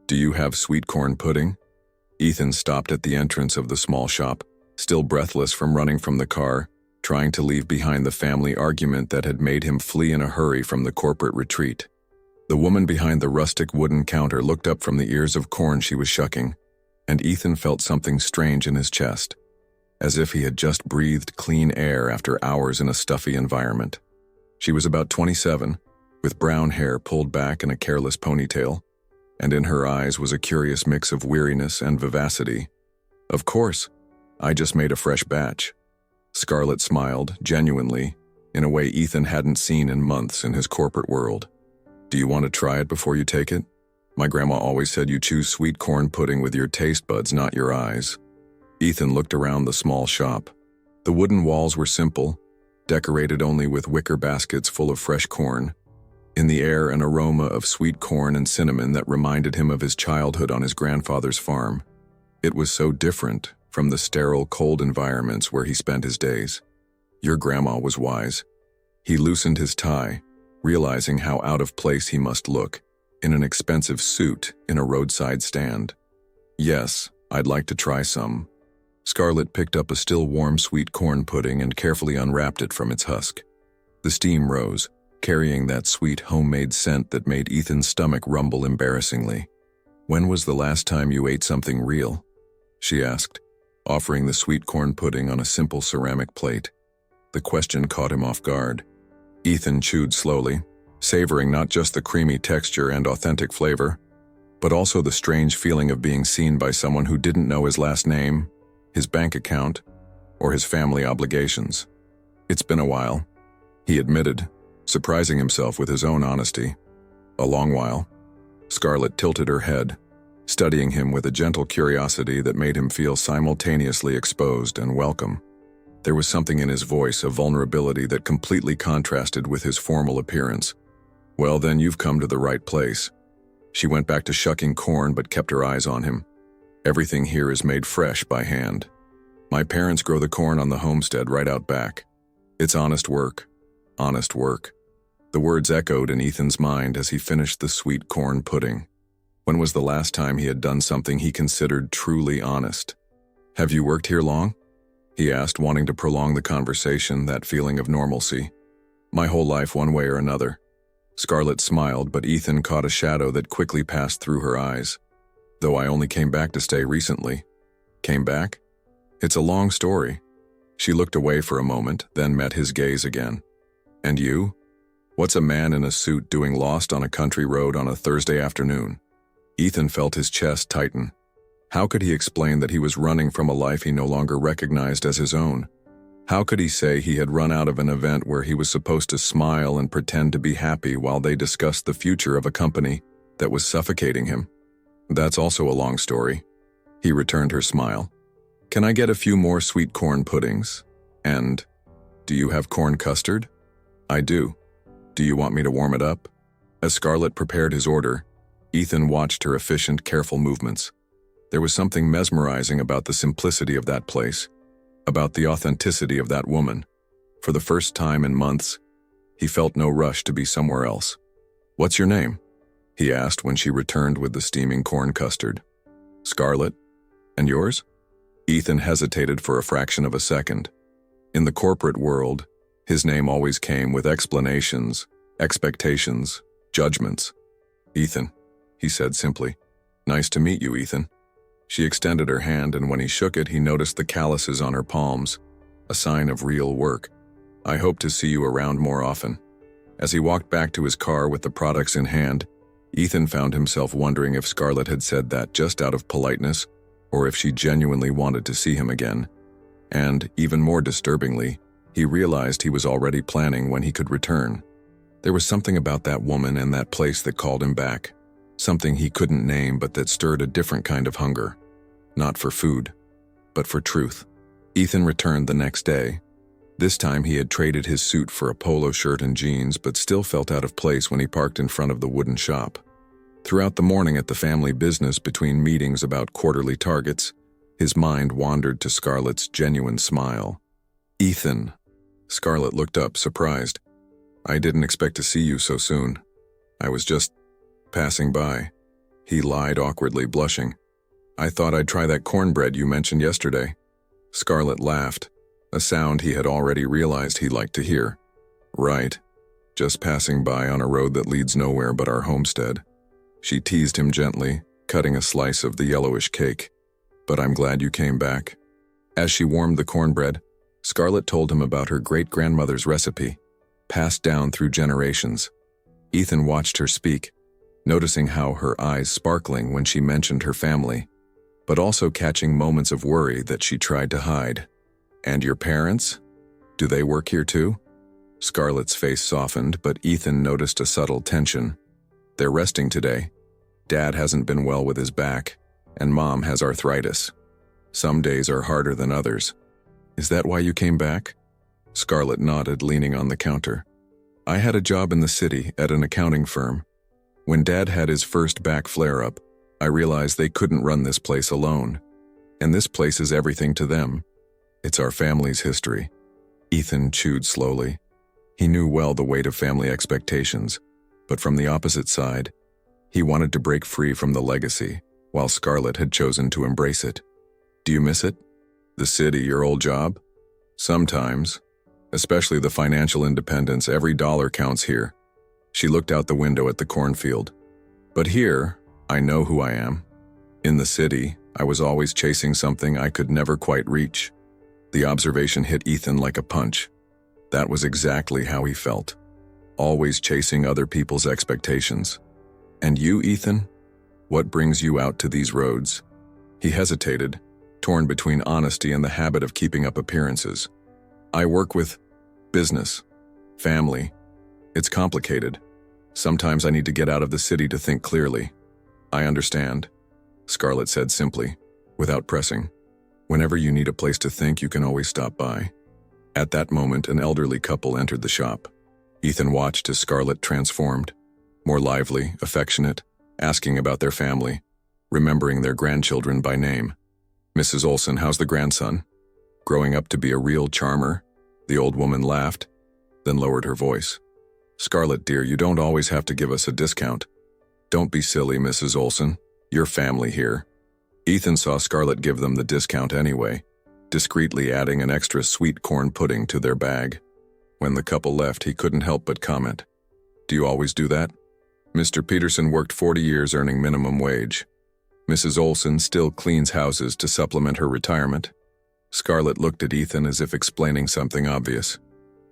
"Do you have sweet corn pudding?" Ethan stopped at the entrance of the small shop, still breathless from running from the car, trying to leave behind the family argument that had made him flee in a hurry from the corporate retreat. The woman behind the rustic wooden counter looked up from the ears of corn she was shucking, and Ethan felt something strange in his chest, as if he had just breathed clean air after hours in a stuffy environment. She was about 27, with brown hair pulled back in a careless ponytail, and in her eyes was a curious mix of weariness and vivacity. "Of course, I just made a fresh batch." Scarlett smiled, genuinely, in a way Ethan hadn't seen in months in his corporate world. "Do you want to try it before you take it? My grandma always said you choose sweet corn pudding with your taste buds, not your eyes." Ethan looked around the small shop. The wooden walls were simple, decorated only with wicker baskets full of fresh corn. In the air, an aroma of sweet corn and cinnamon that reminded him of his childhood on his grandfather's farm. It was so different from the sterile, cold environments where he spent his days. Your grandma was wise. He loosened his tie, realizing how out of place he must look, in an expensive suit in a roadside stand. "Yes, I'd like to try some." Scarlett picked up a still warm sweet corn pudding and carefully unwrapped it from its husk. The steam rose, carrying that sweet homemade scent that made Ethan's stomach rumble embarrassingly. "When was the last time you ate something real?" she asked, offering the sweet corn pudding on a simple ceramic plate. The question caught him off guard. Ethan chewed slowly, savoring not just the creamy texture and authentic flavor, but also the strange feeling of being seen by someone who didn't know his last name, his bank account, or his family obligations. "It's been a while," he admitted, surprising himself with his own honesty. "A long while." Scarlett tilted her head, studying him with a gentle curiosity that made him feel simultaneously exposed and welcome. There was something in his voice, a vulnerability that completely contrasted with his formal appearance. "Well, then you've come to the right place." She went back to shucking corn but kept her eyes on him. "Everything here is made fresh by hand. My parents grow the corn on the homestead right out back. It's honest work. Honest work." The words echoed in Ethan's mind as he finished the sweet corn pudding. When was the last time he had done something he considered truly honest? "Have you worked here long?" he asked, wanting to prolong the conversation, that feeling of normalcy. "My whole life, one way or another." Scarlett smiled, but Ethan caught a shadow that quickly passed through her eyes. "Though I only came back to stay recently." "Came back?" "It's a long story." She looked away for a moment, then met his gaze again. "And you? What's a man in a suit doing lost on a country road on a Thursday afternoon?" Ethan felt his chest tighten. How could he explain that he was running from a life he no longer recognized as his own? How could he say he had run out of an event where he was supposed to smile and pretend to be happy while they discussed the future of a company that was suffocating him? "That's also a long story." He returned her smile. "Can I get a few more sweet corn puddings? And, do you have corn custard?" "I do. Do you want me to warm it up?" As Scarlett prepared his order, Ethan watched her efficient, careful movements. There was something mesmerizing about the simplicity of that place, about the authenticity of that woman. For the first time in months, he felt no rush to be somewhere else. "What's your name?" he asked when she returned with the steaming corn custard. "Scarlett. And yours?" Ethan hesitated for a fraction of a second. In the corporate world, his name always came with explanations, expectations, judgments. "Ethan," he said simply. "Nice to meet you, Ethan." She extended her hand, and when he shook it, he noticed the calluses on her palms, a sign of real work. "I hope to see you around more often." As he walked back to his car with the products in hand, Ethan found himself wondering if Scarlett had said that just out of politeness, or if she genuinely wanted to see him again. And, even more disturbingly, he realized he was already planning when he could return. There was something about that woman and that place that called him back. Something he couldn't name, but that stirred a different kind of hunger. Not for food, but for truth. Ethan returned the next day. This time he had traded his suit for a polo shirt and jeans, but still felt out of place when he parked in front of the wooden shop. Throughout the morning at the family business, between meetings about quarterly targets, his mind wandered to Scarlett's genuine smile. "Ethan." Scarlett looked up, surprised. "I didn't expect to see you so soon. I was just passing by." He lied awkwardly, blushing. I thought I'd try that cornbread you mentioned yesterday. Scarlett laughed, a sound he had already realized he liked to hear. Right. Just passing by on a road that leads nowhere but our homestead. She teased him gently, cutting a slice of the yellowish cake. But I'm glad you came back. As she warmed the cornbread, Scarlett told him about her great-grandmother's recipe, passed down through generations. Ethan watched her speak, noticing how her eyes sparkling when she mentioned her family, but also catching moments of worry that she tried to hide. And your parents? Do they work here too? Scarlett's face softened, but Ethan noticed a subtle tension. They're resting today. Dad hasn't been well with his back, and Mom has arthritis. Some days are harder than others. Is that why you came back? Scarlett nodded, leaning on the counter. I had a job in the city at an accounting firm. When Dad had his first back flare-up, I realized they couldn't run this place alone. And this place is everything to them. It's our family's history. Ethan chewed slowly. He knew well the weight of family expectations, but from the opposite side, he wanted to break free from the legacy, while Scarlett had chosen to embrace it. Do you miss it? The city, your old job? Sometimes. Especially the financial independence, every dollar counts here. She looked out the window at the cornfield. But here, I know who I am. In the city, I was always chasing something I could never quite reach. The observation hit Ethan like a punch. That was exactly how he felt. Always chasing other people's expectations. And you, Ethan? What brings you out to these roads? He hesitated, torn between honesty and the habit of keeping up appearances. I work with business, family. It's complicated. Sometimes I need to get out of the city to think clearly. I understand, Scarlett said simply, without pressing. Whenever you need a place to think, you can always stop by. At that moment, an elderly couple entered the shop. Ethan watched as Scarlett transformed, more lively, affectionate, asking about their family, remembering their grandchildren by name. Mrs. Olson, how's the grandson? Growing up to be a real charmer? The old woman laughed, then lowered her voice. Scarlett, dear, you don't always have to give us a discount. Don't be silly, Mrs. Olson. You're family here. Ethan saw Scarlett give them the discount anyway, discreetly adding an extra sweet corn pudding to their bag. When the couple left, he couldn't help but comment. Do you always do that? Mr. Peterson worked 40 years earning minimum wage. Mrs. Olson still cleans houses to supplement her retirement. Scarlett looked at Ethan as if explaining something obvious.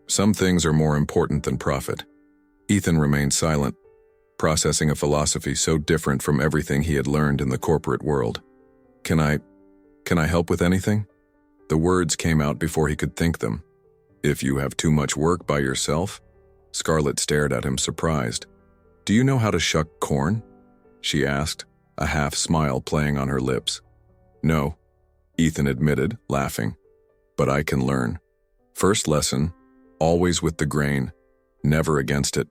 Some things are more important than profit. Ethan remained silent, processing a philosophy so different from everything he had learned in the corporate world. Can I help with anything? The words came out before he could think them. If you have too much work by yourself? Scarlett stared at him, surprised. Do you know how to shuck corn? She asked, a half smile playing on her lips. No, Ethan admitted, laughing. But I can learn. First lesson, always with the grain, never against it.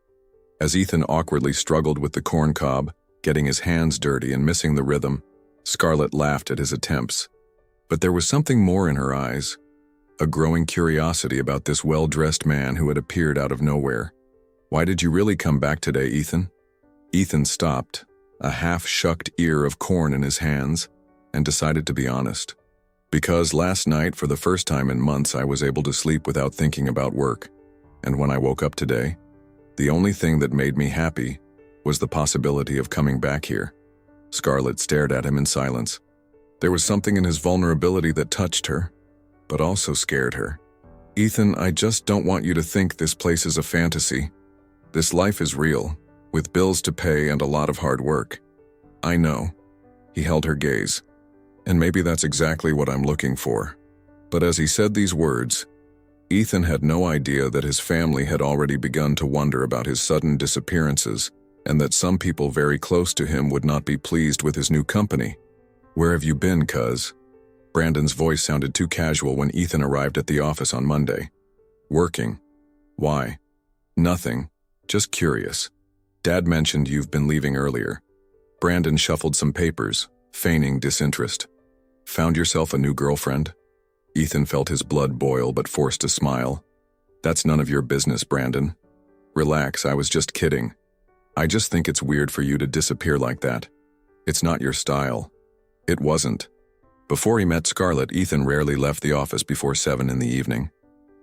As Ethan awkwardly struggled with the corn cob, getting his hands dirty and missing the rhythm, Scarlett laughed at his attempts. But there was something more in her eyes, a growing curiosity about this well-dressed man who had appeared out of nowhere. Why did you really come back today, Ethan? Ethan stopped, a half-shucked ear of corn in his hands, and decided to be honest. Because last night, for the first time in months, I was able to sleep without thinking about work. And when I woke up today, the only thing that made me happy was the possibility of coming back here. Scarlett stared at him in silence. There was something in his vulnerability that touched her, but also scared her. Ethan, I just don't want you to think this place is a fantasy. This life is real, with bills to pay and a lot of hard work. I know. He held her gaze. And maybe that's exactly what I'm looking for. But as he said these words, Ethan had no idea that his family had already begun to wonder about his sudden disappearances, and that some people very close to him would not be pleased with his new company. Where have you been, cuz? Brandon's voice sounded too casual when Ethan arrived at the office on Monday. Working. Why? Nothing. Just curious. Dad mentioned you've been leaving earlier. Brandon shuffled some papers, feigning disinterest. Found yourself a new girlfriend? Ethan felt his blood boil but forced a smile. That's none of your business, Brandon. Relax, I was just kidding. I just think it's weird for you to disappear like that. It's not your style. It wasn't. Before he met Scarlett, Ethan rarely left the office before 7 in the evening.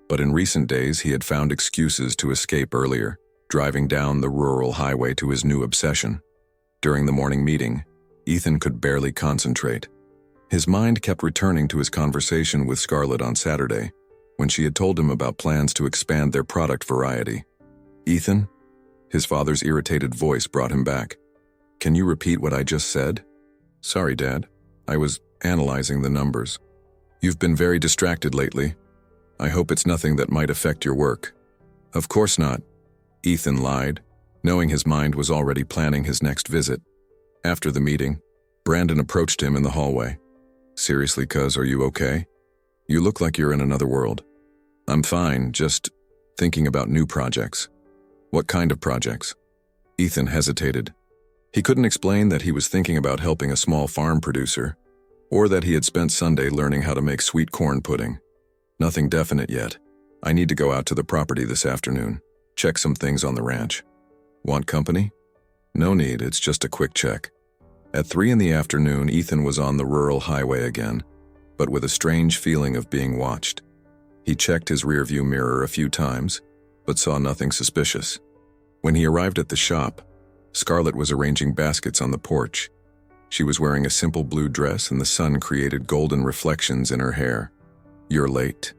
But in recent days, he had found excuses to escape earlier, driving down the rural highway to his new obsession. During the morning meeting, Ethan could barely concentrate. His mind kept returning to his conversation with Scarlett on Saturday, when she had told him about plans to expand their product variety. "Ethan?" His father's irritated voice brought him back. "Can you repeat what I just said?" "Sorry, Dad. I was analyzing the numbers. You've been very distracted lately. I hope it's nothing that might affect your work." "Of course not," Ethan lied, knowing his mind was already planning his next visit. After the meeting, Brandon approached him in the hallway. "Seriously, cuz, are you okay? You look like you're in another world." "I'm fine, just thinking about new projects." "What kind of projects?" Ethan hesitated. He couldn't explain that he was thinking about helping a small farm producer, or that he had spent Sunday learning how to make sweet corn pudding. "Nothing definite yet. I need to go out to the property this afternoon, check some things on the ranch." "Want company?" "No need, it's just a quick check." At 3 in the afternoon, Ethan was on the rural highway again, but with a strange feeling of being watched. He checked his rearview mirror a few times, but saw nothing suspicious. When he arrived at the shop, Scarlett was arranging baskets on the porch. She was wearing a simple blue dress and the sun created golden reflections in her hair. "You're late,"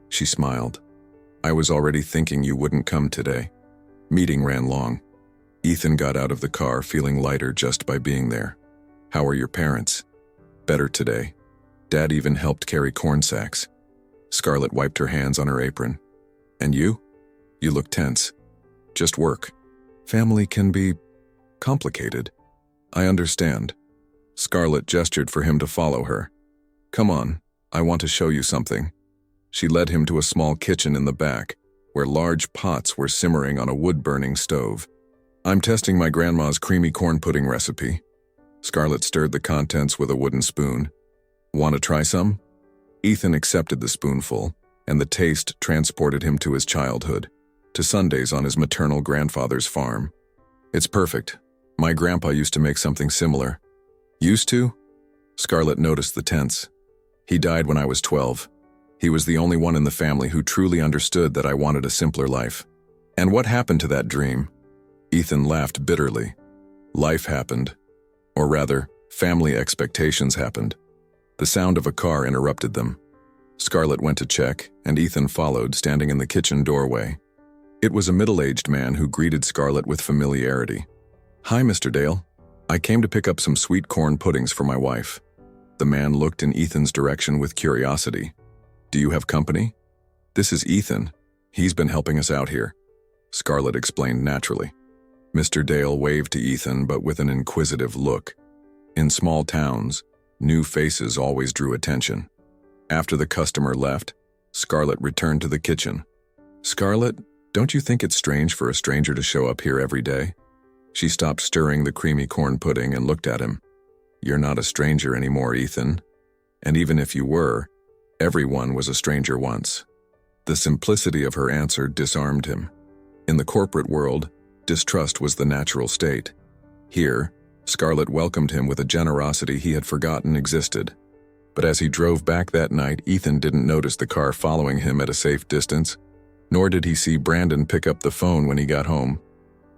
she smiled. "I was already thinking you wouldn't come today." Meeting ran long. Ethan got out of the car feeling lighter just by being there. "How are your parents?" "Better today. Dad even helped carry corn sacks." Scarlett wiped her hands on her apron. "And you? You look tense." "Just work. Family can be complicated." "I understand." Scarlett gestured for him to follow her. "Come on, I want to show you something." She led him to a small kitchen in the back, where large pots were simmering on a wood-burning stove. "I'm testing my grandma's creamy corn pudding recipe." Scarlett stirred the contents with a wooden spoon. "Want to try some?" Ethan accepted the spoonful, and the taste transported him to his childhood, to Sundays on his maternal grandfather's farm. "It's perfect. My grandpa used to make something similar." "Used to?" Scarlett noticed the tense. "He died when I was 12. He was the only one in the family who truly understood that I wanted a simpler life." "And what happened to that dream?" Ethan laughed bitterly. "Life happened. Or rather, family expectations happened." The sound of a car interrupted them. Scarlett went to check, and Ethan followed, standing in the kitchen doorway. It was a middle-aged man who greeted Scarlett with familiarity. "Hi, Mr. Dale. I came to pick up some sweet corn puddings for my wife." The man looked in Ethan's direction with curiosity. "Do you have company?" "This is Ethan. He's been helping us out here," Scarlett explained naturally. Mr. Dale waved to Ethan, but with an inquisitive look. In small towns, new faces always drew attention. After the customer left, Scarlett returned to the kitchen. "Scarlett, don't you think it's strange for a stranger to show up here every day?" She stopped stirring the creamy corn pudding and looked at him. "You're not a stranger anymore, Ethan. And even if you were, everyone was a stranger once." The simplicity of her answer disarmed him. In the corporate world, distrust was the natural state. Here, Scarlett welcomed him with a generosity he had forgotten existed. But as he drove back that night, Ethan didn't notice the car following him at a safe distance, nor did he see Brandon pick up the phone when he got home.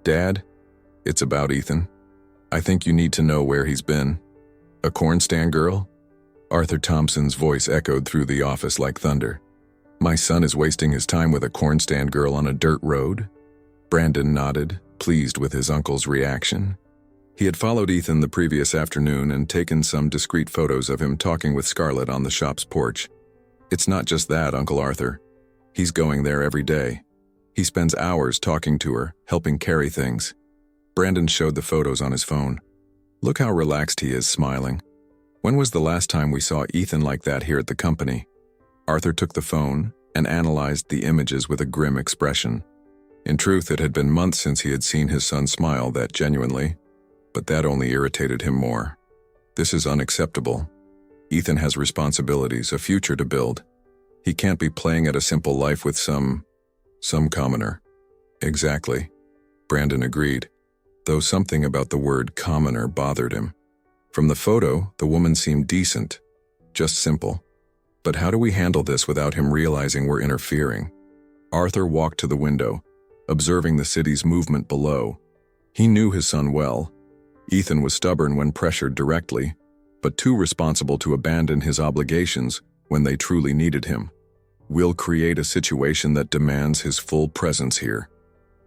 "Dad, it's about Ethan. I think you need to know where he's been." "A corn stand girl?" Arthur Thompson's voice echoed through the office like thunder. "My son is wasting his time with a corn stand girl on a dirt road?" Brandon nodded, pleased with his uncle's reaction. He had followed Ethan the previous afternoon and taken some discreet photos of him talking with Scarlett on the shop's porch. "It's not just that, Uncle Arthur. He's going there every day. He spends hours talking to her, helping carry things." Brandon showed the photos on his phone. "Look how relaxed he is, smiling. When was the last time we saw Ethan like that here at the company?" Arthur took the phone and analyzed the images with a grim expression. In truth, it had been months since he had seen his son smile that genuinely, but that only irritated him more. "This is unacceptable. Ethan has responsibilities, a future to build. He can't be playing at a simple life with some commoner." "Exactly," Brandon agreed, though something about the word commoner bothered him. From the photo, the woman seemed decent, just simple. But how do we handle this without him realizing we're interfering? Arthur walked to the window, observing the city's movement below. He knew his son well. Ethan was stubborn when pressured directly, but too responsible to abandon his obligations when they truly needed him. We'll create a situation that demands his full presence here.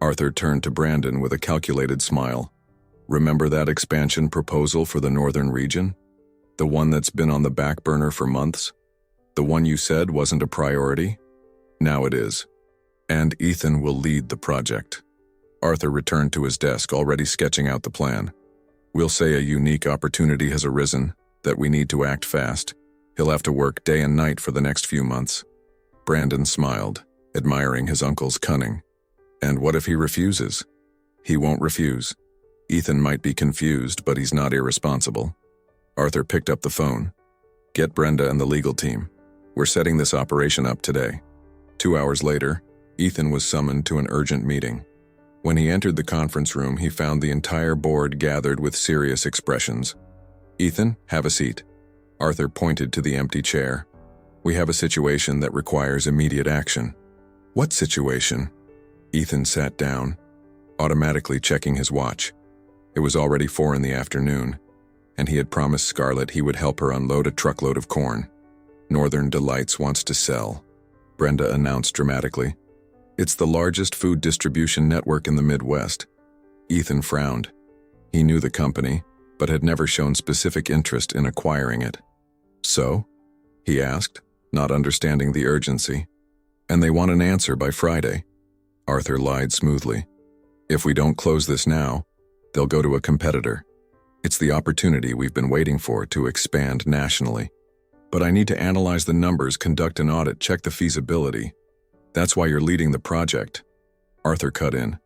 Arthur turned to Brandon with a calculated smile. Remember that expansion proposal for the northern region? The one that's been on the back burner for months? The one you said wasn't a priority? Now it is. And Ethan will lead the project. Arthur returned to his desk, already sketching out the plan. We'll say a unique opportunity has arisen, that we need to act fast. He'll have to work day and night for the next few months. Brandon smiled, admiring his uncle's cunning. And what if he refuses? He won't refuse. Ethan might be confused, but he's not irresponsible. Arthur picked up the phone. Get Brenda and the legal team. We're setting this operation up today. 2 hours later, Ethan was summoned to an urgent meeting. When he entered the conference room, he found the entire board gathered with serious expressions. Ethan, have a seat. Arthur pointed to the empty chair. We have a situation that requires immediate action. What situation? Ethan sat down, automatically checking his watch. It was already 4 in the afternoon, and he had promised Scarlett he would help her unload a truckload of corn. Northern Delights wants to sell, Brenda announced dramatically. It's the largest food distribution network in the Midwest. Ethan frowned. He knew the company, but had never shown specific interest in acquiring it. So? He asked, not understanding the urgency. And they want an answer by Friday. Arthur lied smoothly. If we don't close this now, they'll go to a competitor. It's the opportunity we've been waiting for to expand nationally. But I need to analyze the numbers, conduct an audit, check the feasibility. That's why you're leading the project. Arthur cut in.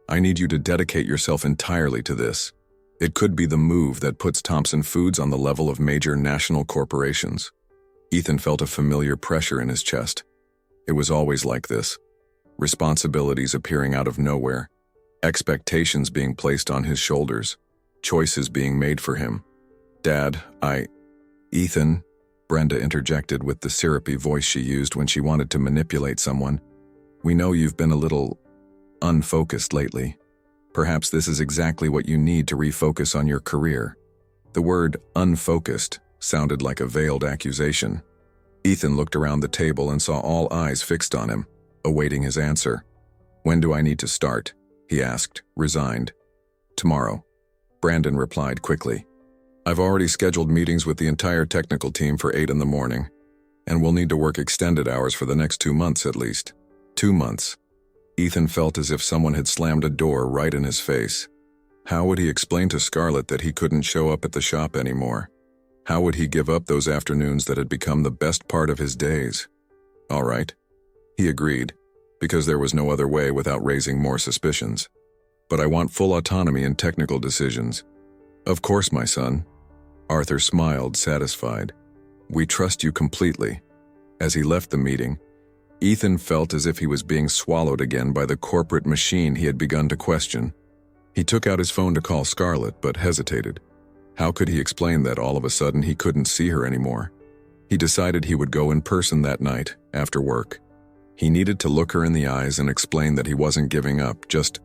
I need you to dedicate yourself entirely to this. It could be the move that puts Thompson Foods on the level of major national corporations. Ethan felt a familiar pressure in his chest. It was always like this. Responsibilities appearing out of nowhere. Expectations being placed on his shoulders. Choices being made for him. Dad, Ethan, Brenda interjected with the syrupy voice she used when she wanted to manipulate someone. We know you've been a little unfocused lately. Perhaps this is exactly what you need to refocus on your career. The word unfocused sounded like a veiled accusation. Ethan looked around the table and saw all eyes fixed on him, awaiting his answer. When do I need to start? He asked, resigned. Tomorrow. Brandon replied quickly. I've already scheduled meetings with the entire technical team for 8 in the morning, and we'll need to work extended hours for the next 2 months at least. 2 months. Ethan felt as if someone had slammed a door right in his face. How would he explain to Scarlett that he couldn't show up at the shop anymore? How would he give up those afternoons that had become the best part of his days? All right. He agreed, because there was no other way without raising more suspicions. But I want full autonomy in technical decisions. Of course, my son. Arthur smiled, satisfied. We trust you completely. As he left the meeting, Ethan felt as if he was being swallowed again by the corporate machine he had begun to question. He took out his phone to call Scarlett, but hesitated. How could he explain that all of a sudden he couldn't see her anymore? He decided he would go in person that night, after work. He needed to look her in the eyes and explain that he wasn't giving up, just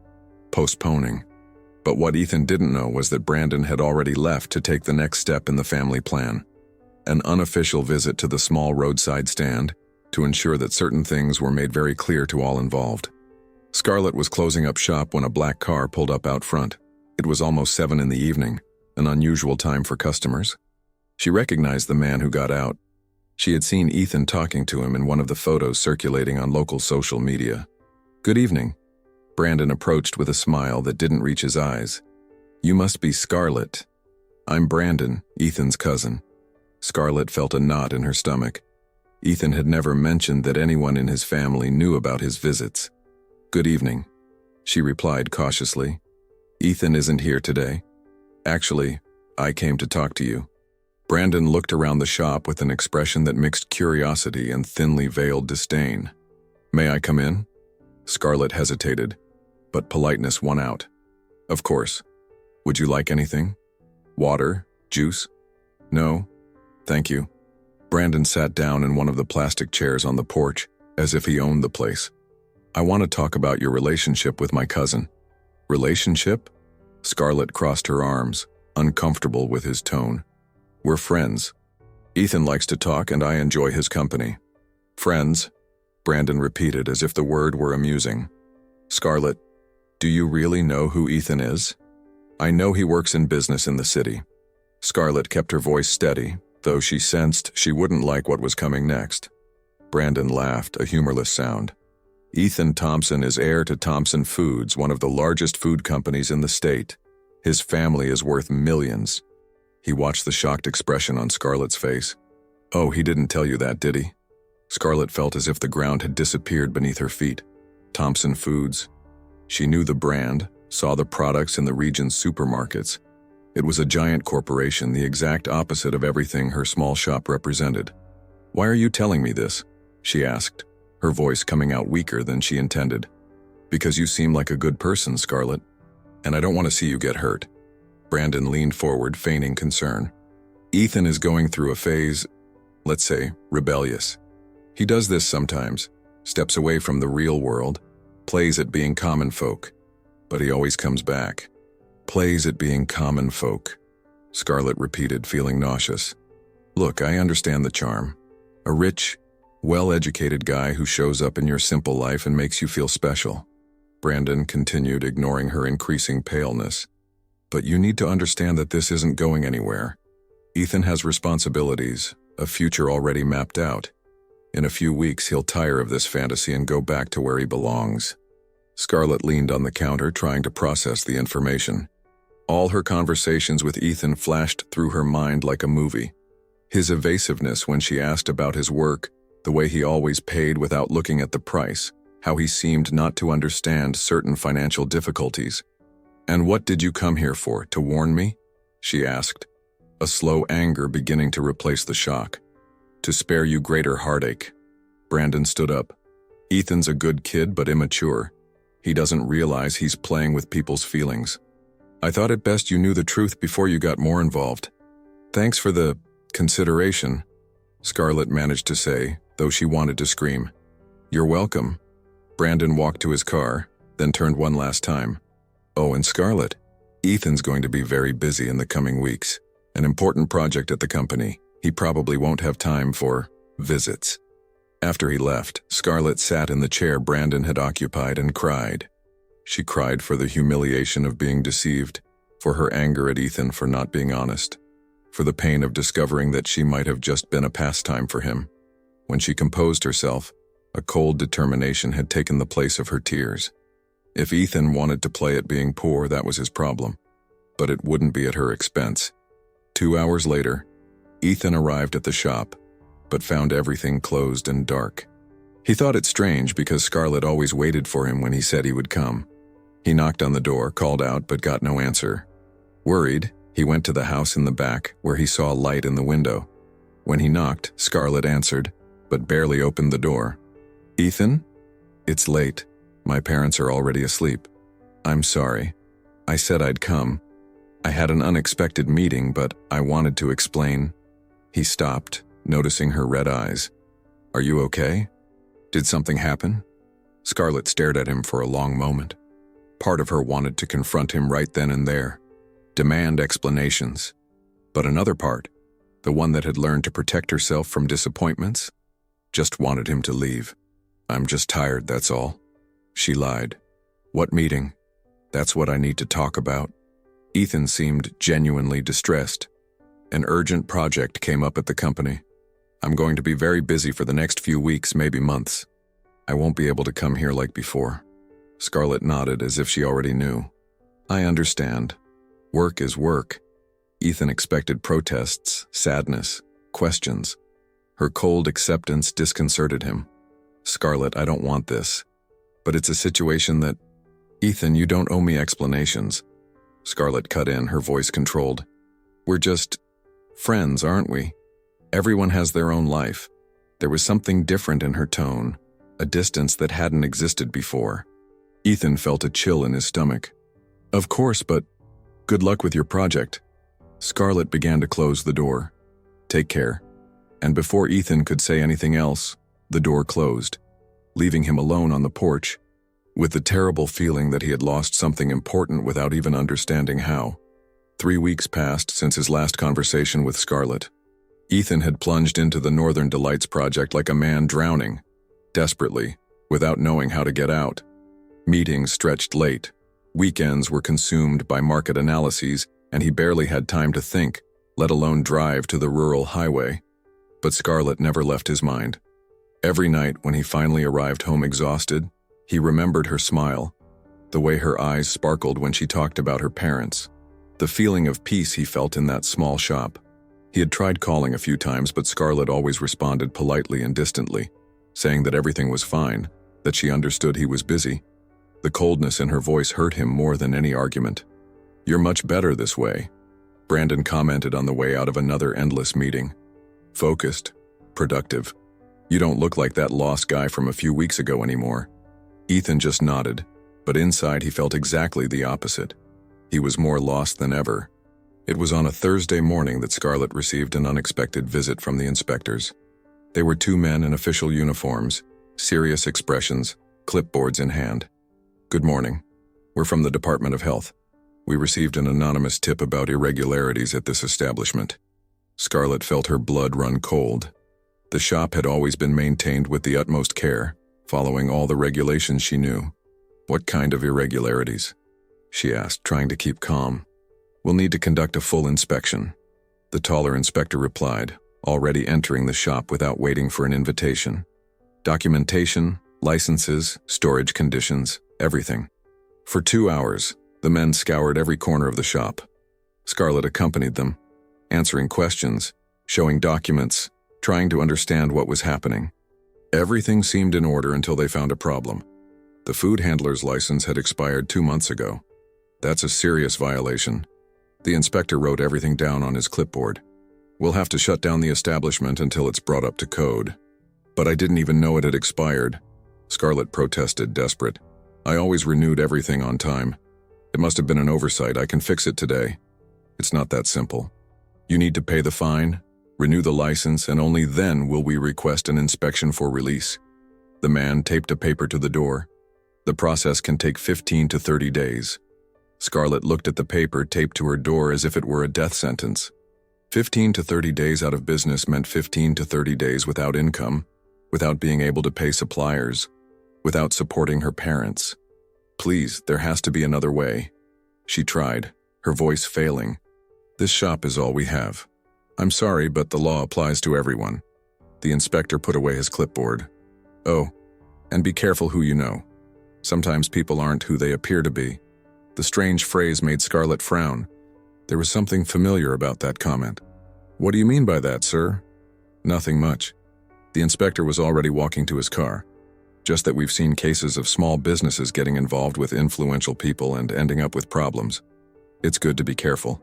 postponing. But what Ethan didn't know was that Brandon had already left to take the next step in the family plan. An unofficial visit to the small roadside stand to ensure that certain things were made very clear to all involved. Scarlett was closing up shop when a black car pulled up out front. It was almost 7 in the evening, an unusual time for customers. She recognized the man who got out. She had seen Ethan talking to him in one of the photos circulating on local social media. Good evening. Brandon approached with a smile that didn't reach his eyes. You must be Scarlett. I'm Brandon, Ethan's cousin. Scarlett felt a knot in her stomach. Ethan had never mentioned that anyone in his family knew about his visits. Good evening, she replied cautiously. Ethan isn't here today. Actually, I came to talk to you. Brandon looked around the shop with an expression that mixed curiosity and thinly veiled disdain. May I come in? Scarlett hesitated, but politeness won out. Of course. Would you like anything? Water, Juice? No, thank you. Brandon sat down in one of the plastic chairs on the porch, as if he owned the place. I want to talk about your relationship with my cousin. Relationship? Scarlett crossed her arms, uncomfortable with his tone. We're friends. Ethan likes to talk and I enjoy his company. Friends? Brandon repeated as if the word were amusing. Scarlett, do you really know who Ethan is? I know he works in business in the city. Scarlett kept her voice steady, though she sensed she wouldn't like what was coming next. Brandon laughed, a humorless sound. Ethan Thompson is heir to Thompson Foods, one of the largest food companies in the state. His family is worth millions. He watched the shocked expression on Scarlett's face. Oh, he didn't tell you that, did he? Scarlett felt as if the ground had disappeared beneath her feet. Thompson Foods. She knew the brand, saw the products in the region's supermarkets. It was a giant corporation, the exact opposite of everything her small shop represented. Why are you telling me this? She asked, her voice coming out weaker than she intended. Because you seem like a good person, Scarlett, and I don't want to see you get hurt. Brandon leaned forward, feigning concern. Ethan is going through a phase, let's say, rebellious. He does this sometimes, steps away from the real world, plays at being common folk, but he always comes back. Plays at being common folk, Scarlett repeated, feeling nauseous. Look, I understand the charm. A rich, well-educated guy who shows up in your simple life and makes you feel special. Brandon continued, ignoring her increasing paleness. But you need to understand that this isn't going anywhere. Ethan has responsibilities, a future already mapped out. In a few weeks, he'll tire of this fantasy and go back to where he belongs. Scarlett leaned on the counter, trying to process the information. All her conversations with Ethan flashed through her mind like a movie. His evasiveness when she asked about his work, the way he always paid without looking at the price, how he seemed not to understand certain financial difficulties. And what did you come here for, to warn me? She asked, a slow anger beginning to replace the shock. To spare you greater heartache. Brandon stood up. Ethan's a good kid but immature. He doesn't realize he's playing with people's feelings. I thought it best you knew the truth before you got more involved. Thanks for the consideration, Scarlett managed to say, though she wanted to scream. You're welcome. Brandon walked to his car, then turned one last time. Oh, and Scarlett, Ethan's going to be very busy in the coming weeks. An important project at the company. He probably won't have time for visits. After he left, Scarlett sat in the chair Brandon had occupied and cried. She cried for the humiliation of being deceived, for her anger at Ethan for not being honest, for the pain of discovering that she might have just been a pastime for him. When she composed herself, a cold determination had taken the place of her tears. If Ethan wanted to play at being poor, that was his problem. But it wouldn't be at her expense. 2 hours later, Ethan arrived at the shop, but found everything closed and dark. He thought it strange because Scarlett always waited for him when he said he would come. He knocked on the door, called out, but got no answer. Worried, he went to the house in the back, where he saw light in the window. When he knocked, Scarlett answered, but barely opened the door. Ethan? It's late. My parents are already asleep. I'm sorry. I said I'd come. I had an unexpected meeting, but I wanted to explain. He stopped, noticing her red eyes. Are you okay? Did something happen? Scarlett stared at him for a long moment. Part of her wanted to confront him right then and there, demand explanations. But another part, the one that had learned to protect herself from disappointments, just wanted him to leave. I'm just tired, that's all. She lied. What meeting? That's what I need to talk about. Ethan seemed genuinely distressed. An urgent project came up at the company. I'm going to be very busy for the next few weeks, maybe months. I won't be able to come here like before. Scarlett nodded as if she already knew. I understand. Work is work. Ethan expected protests, sadness, questions. Her cold acceptance disconcerted him. Scarlett, I don't want this. But it's a situation that... Ethan, you don't owe me explanations. Scarlett cut in, her voice controlled. We're just friends, aren't we? Everyone has their own life. There was something different in her tone, a distance that hadn't existed before. Ethan felt a chill in his stomach. Of course, but good luck with your project. Scarlett began to close the door. "Take care." And before Ethan could say anything else, the door closed, leaving him alone on the porch, with the terrible feeling that he had lost something important without even understanding how. 3 weeks passed since his last conversation with Scarlett. Ethan had plunged into the Northern Delights project like a man drowning, desperately, without knowing how to get out. Meetings stretched late. Weekends were consumed by market analyses, and he barely had time to think, let alone drive to the rural highway. But Scarlett never left his mind. Every night when he finally arrived home exhausted, he remembered her smile, the way her eyes sparkled when she talked about her parents, the feeling of peace he felt in that small shop. He had tried calling a few times, but Scarlett always responded politely and distantly, saying that everything was fine, that she understood he was busy. The coldness in her voice hurt him more than any argument. "You're much better this way," Brandon commented on the way out of another endless meeting. "Focused, productive. You don't look like that lost guy from a few weeks ago anymore." Ethan just nodded, but inside he felt exactly the opposite. He was more lost than ever. It was on a Thursday morning that Scarlett received an unexpected visit from the inspectors. They were 2 men in official uniforms, serious expressions, clipboards in hand. "Good morning. We're from the Department of Health. We received an anonymous tip about irregularities at this establishment." Scarlett felt her blood run cold. The shop had always been maintained with the utmost care, following all the regulations she knew. "What kind of irregularities?" she asked, trying to keep calm. "We'll need to conduct a full inspection," the taller inspector replied, already entering the shop without waiting for an invitation. "Documentation, licenses, storage conditions, everything." For 2 hours, the men scoured every corner of the shop. Scarlett accompanied them, answering questions, showing documents, trying to understand what was happening. Everything seemed in order until they found a problem. The food handler's license had expired 2 months ago. "That's a serious violation." The inspector wrote everything down on his clipboard. "We'll have to shut down the establishment until it's brought up to code." "But I didn't even know it had expired," Scarlett protested, desperate. "I always renewed everything on time. It must have been an oversight. I can fix it today." "It's not that simple. You need to pay the fine, renew the license, and only then will we request an inspection for release." The man taped a paper to the door. "The process can take 15 to 30 days. Scarlett looked at the paper taped to her door as if it were a death sentence. 15 to 30 days out of business meant 15 to 30 days without income, without being able to pay suppliers, without supporting her parents. "Please, there has to be another way." She tried, her voice failing. "This shop is all we have. I'm sorry, but the law applies to everyone." The inspector put away his clipboard. "Oh, and be careful who you know. Sometimes people aren't who they appear to be." The strange phrase made Scarlett frown. There was something familiar about that comment. "What do you mean by that, sir?" "Nothing much." The inspector was already walking to his car. "Just that we've seen cases of small businesses getting involved with influential people and ending up with problems. It's good to be careful."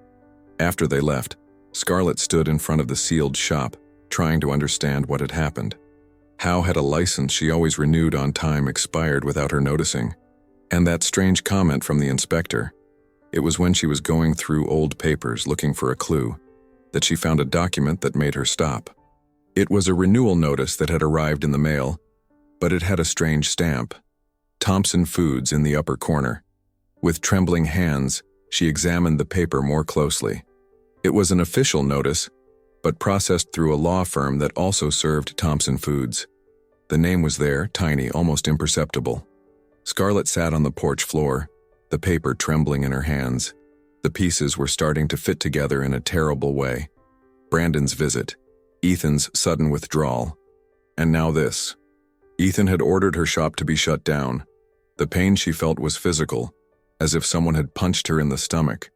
After they left, Scarlett stood in front of the sealed shop, trying to understand what had happened. How had a license she always renewed on time expired without her noticing? And that strange comment from the inspector. It was when she was going through old papers looking for a clue that she found a document that made her stop. It was a renewal notice that had arrived in the mail, but it had a strange stamp. Thompson Foods in the upper corner. With trembling hands, she examined the paper more closely. It was an official notice, but processed through a law firm that also served Thompson Foods. The name was there, tiny, almost imperceptible. Scarlett sat on the porch floor, the paper trembling in her hands. The pieces were starting to fit together in a terrible way. Brandon's visit, Ethan's sudden withdrawal, and now this. Ethan had ordered her shop to be shut down. The pain she felt was physical, as if someone had punched her in the stomach.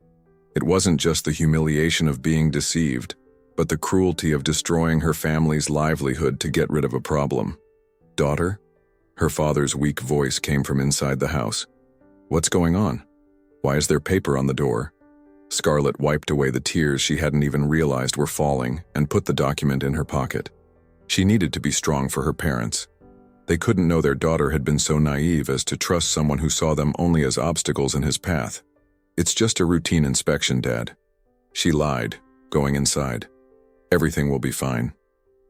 It wasn't just the humiliation of being deceived, but the cruelty of destroying her family's livelihood to get rid of a problem. "Daughter?" Her father's weak voice came from inside the house. "What's going on? Why is there paper on the door?" Scarlett wiped away the tears she hadn't even realized were falling and put the document in her pocket. She needed to be strong for her parents. They couldn't know their daughter had been so naive as to trust someone who saw them only as obstacles in his path. "It's just a routine inspection, Dad." She lied, going inside. Everything will be fine.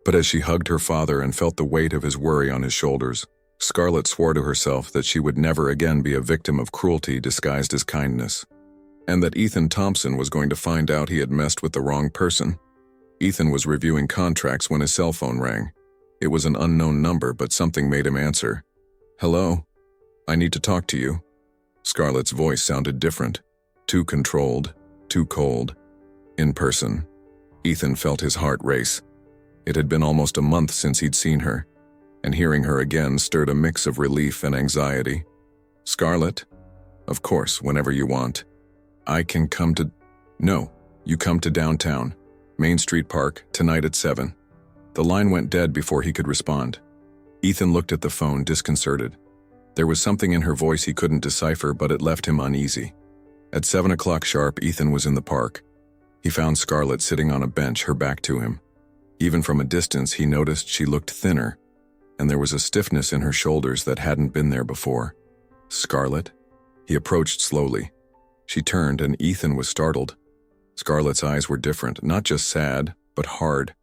But as she hugged her father and felt the weight of his worry on his shoulders, Scarlett swore to herself that she would never again be a victim of cruelty disguised as kindness. And that Ethan Thompson was going to find out he had messed with the wrong person. Ethan was reviewing contracts when his cell phone rang. It was an unknown number, but something made him answer. "Hello? I need to talk to you." Scarlett's voice sounded different. Too controlled, too cold. In person. Ethan felt his heart race. It had been almost a month since he'd seen her, and hearing her again stirred a mix of relief and anxiety. "Scarlett? Of course, whenever you want. I can come to—" "No, you come to downtown, Main Street Park, tonight at 7. The line went dead before he could respond. Ethan looked at the phone, disconcerted. There was something in her voice he couldn't decipher, but it left him uneasy. At 7 o'clock sharp, Ethan was in the park. He found Scarlett sitting on a bench, her back to him. Even from a distance, he noticed she looked thinner, and there was a stiffness in her shoulders that hadn't been there before. "Scarlett?" He approached slowly. She turned, and Ethan was startled. Scarlett's eyes were different, not just sad, but hard,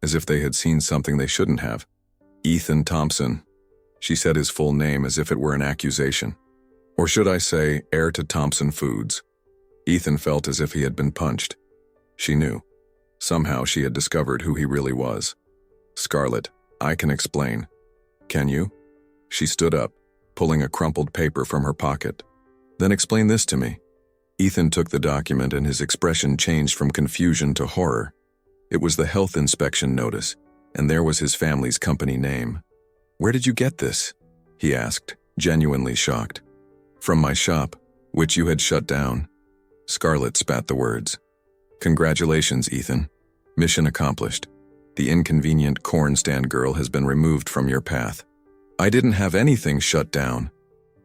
as if they had seen something they shouldn't have. "Ethan Thompson." She said his full name as if it were an accusation. Or should I say, heir to Thompson Foods. Ethan felt as if he had been punched. She knew. Somehow she had discovered who he really was. "Scarlett, I can explain." "Can you?" She stood up, pulling a crumpled paper from her pocket. "Then explain this to me." Ethan took the document and his expression changed from confusion to horror. It was the health inspection notice, and there was his family's company name. "Where did you get this?" he asked, genuinely shocked. "From my shop, which you had shut down." Scarlett spat the words. "Congratulations, Ethan. Mission accomplished. The inconvenient corn stand girl has been removed from your path." "I didn't have anything shut down."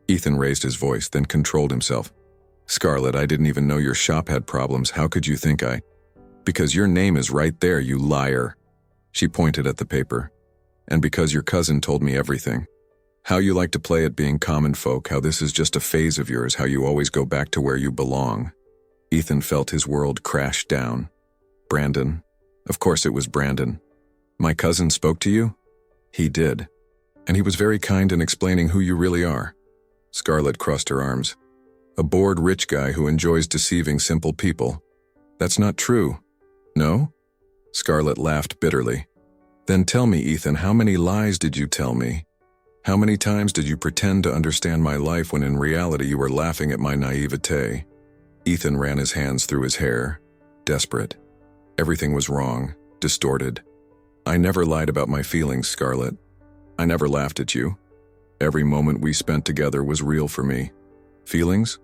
Ethan raised his voice, then controlled himself. "Scarlett, I didn't even know your shop had problems. How could you think I—" "Because your name is right there, you liar." She pointed at the paper. "And because your cousin told me everything. How you like to play at being common folk, how this is just a phase of yours, how you always go back to where you belong." Ethan felt his world crash down. "Brandon. Of course it was Brandon. My cousin spoke to you?" "He did. And he was very kind in explaining who you really are." Scarlett crossed her arms. "A bored rich guy who enjoys deceiving simple people." "That's not true." "No?" Scarlett laughed bitterly. "Then tell me, Ethan, how many lies did you tell me? How many times did you pretend to understand my life when in reality you were laughing at my naivete?" Ethan ran his hands through his hair, desperate. Everything was wrong, distorted. "I never lied about my feelings, Scarlett. I never laughed at you. Every moment we spent together was real for me." "Feelings?"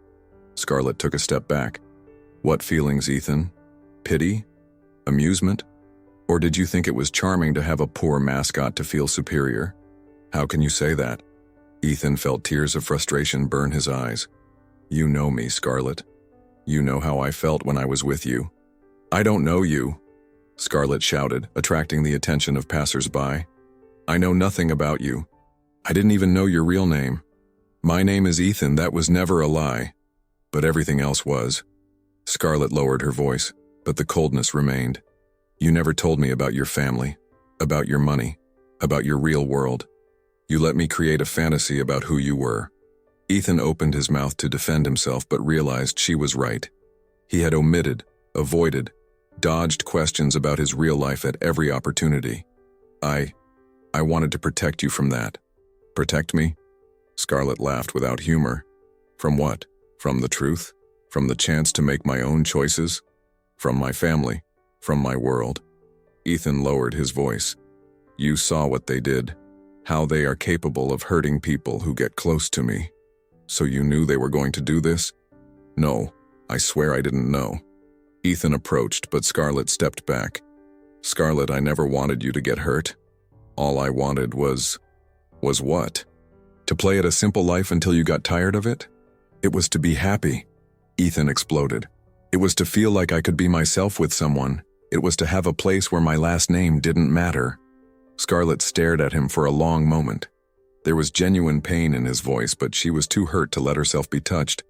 Scarlett took a step back. "What feelings, Ethan? Pity? Amusement? Or did you think it was charming to have a poor mascot to feel superior?" "How can you say that?" Ethan felt tears of frustration burn his eyes. "You know me, Scarlett. You know how I felt when I was with you." "I don't know you," Scarlett shouted, attracting the attention of passers-by. "I know nothing about you. I didn't even know your real name. My name is Ethan, that was never a lie. But everything else was." Scarlett lowered her voice, but the coldness remained. "You never told me about your family, about your money, about your real world. You let me create a fantasy about who you were." Ethan opened his mouth to defend himself but realized she was right. He had omitted, avoided, dodged questions about his real life at every opportunity. I wanted to protect you from that." "Protect me?" Scarlett laughed without humor. "From what? From the truth? From the chance to make my own choices? From my family? From my world?" Ethan lowered his voice. "You saw what they did, how they are capable of hurting people who get close to me. So you knew they were going to do this?" "No, I swear I didn't know." Ethan approached, but Scarlett stepped back. "Scarlett, I never wanted you to get hurt. All I wanted was what? To play at a simple life until you got tired of it? It was to be happy." Ethan exploded. "It was to feel like I could be myself with someone. It was to have a place where my last name didn't matter." Scarlett stared at him for a long moment. There was genuine pain in his voice, but she was too hurt to let herself be touched.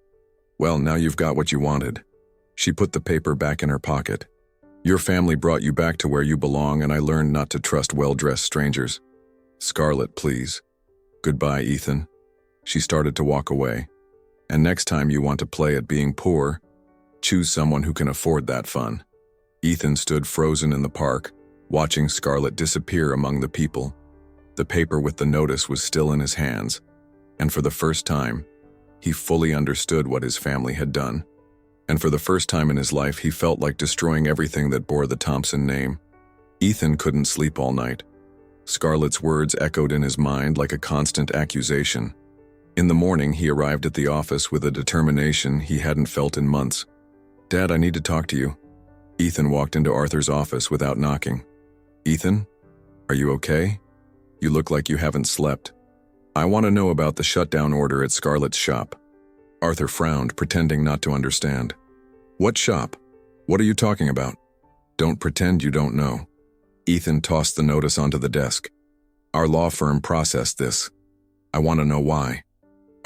"Well, now you've got what you wanted. She put the paper back in her pocket. Your family brought you back to where you belong, and I learned not to trust well-dressed strangers. Scarlett, please. Goodbye, Ethan. She started to walk away. And next time you want to play at being poor, choose someone who can afford that fun. Ethan stood frozen in the park, watching Scarlett disappear among the people. The paper with the notice was still in his hands, and for the first time, he fully understood what his family had done. And for the first time in his life, he felt like destroying everything that bore the Thompson name. Ethan couldn't sleep all night. Scarlett's words echoed in his mind like a constant accusation. In the morning, he arrived at the office with a determination he hadn't felt in months. Dad, I need to talk to you. Ethan walked into Arthur's office without knocking. Ethan, are you okay? You look like you haven't slept. I want to know about the shutdown order at Scarlett's shop. Arthur frowned, pretending not to understand. What shop? What are you talking about? Don't pretend you don't know. Ethan tossed the notice onto the desk. Our law firm processed this. I want to know why.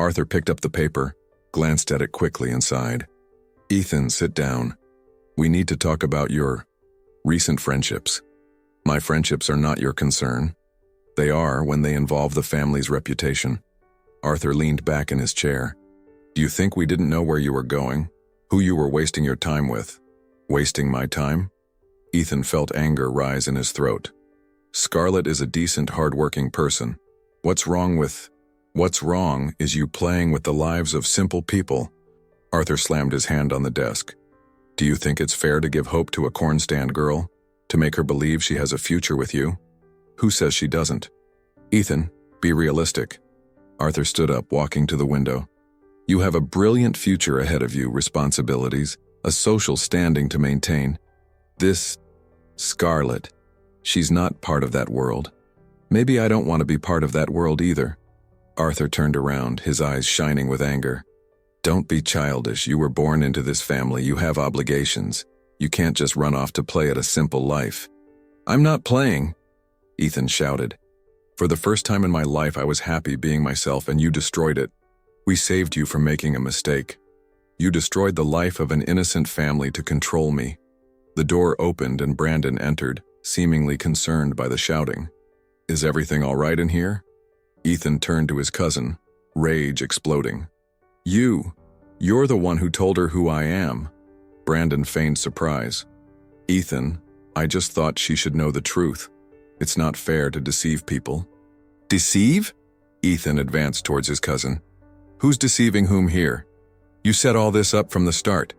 Arthur picked up the paper, glanced at it quickly and sighed. Ethan, sit down. We need to talk about your recent friendships. My friendships are not your concern. They are when they involve the family's reputation. Arthur leaned back in his chair. Do you think we didn't know where you were going? Who you were wasting your time with? Wasting my time? Ethan felt anger rise in his throat. Scarlett is a decent, hard-working person. What's wrong is you playing with the lives of simple people. Arthur slammed his hand on the desk. Do you think it's fair to give hope to a corn-stand girl? To make her believe she has a future with you? Who says she doesn't? Ethan, be realistic. Arthur stood up, walking to the window. You have a brilliant future ahead of you, responsibilities, a social standing to maintain. This Scarlett, she's not part of that world. Maybe I don't want to be part of that world either. Arthur turned around, his eyes shining with anger. Don't be childish. You were born into this family. You have obligations. You can't just run off to play at a simple life. I'm not playing, Ethan shouted. For the first time in my life, I was happy being myself, and you destroyed it. We saved you from making a mistake. You destroyed the life of an innocent family to control me. The door opened and Brandon entered, seemingly concerned by the shouting. Is everything all right in here? Ethan turned to his cousin, rage exploding. You're the one who told her who I am. Brandon feigned surprise. Ethan, I just thought she should know the truth. It's not fair to deceive people. Deceive? Ethan advanced towards his cousin. Who's deceiving whom here? You set all this up from the start.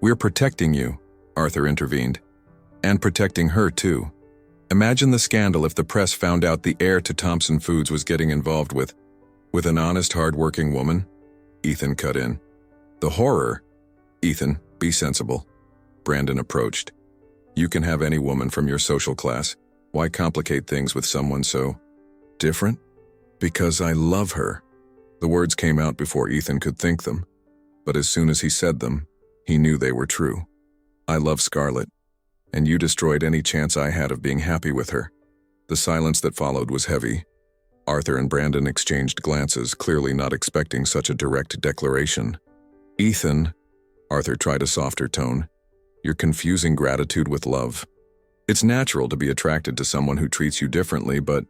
We're protecting you, Arthur intervened. And protecting her too. Imagine the scandal if the press found out the heir to Thompson Foods was getting involved with an honest, hard-working woman. Ethan cut in. The horror. Ethan, be sensible. Brandon approached. You can have any woman from your social class. Why complicate things with someone so different? Because I love her. The words came out before Ethan could think them, but as soon as he said them, he knew they were true. I love Scarlett, and you destroyed any chance I had of being happy with her. The silence that followed was heavy. Arthur and Brandon exchanged glances, clearly not expecting such a direct declaration. Ethan, Arthur tried a softer tone, you're confusing gratitude with love. It's natural to be attracted to someone who treats you differently, but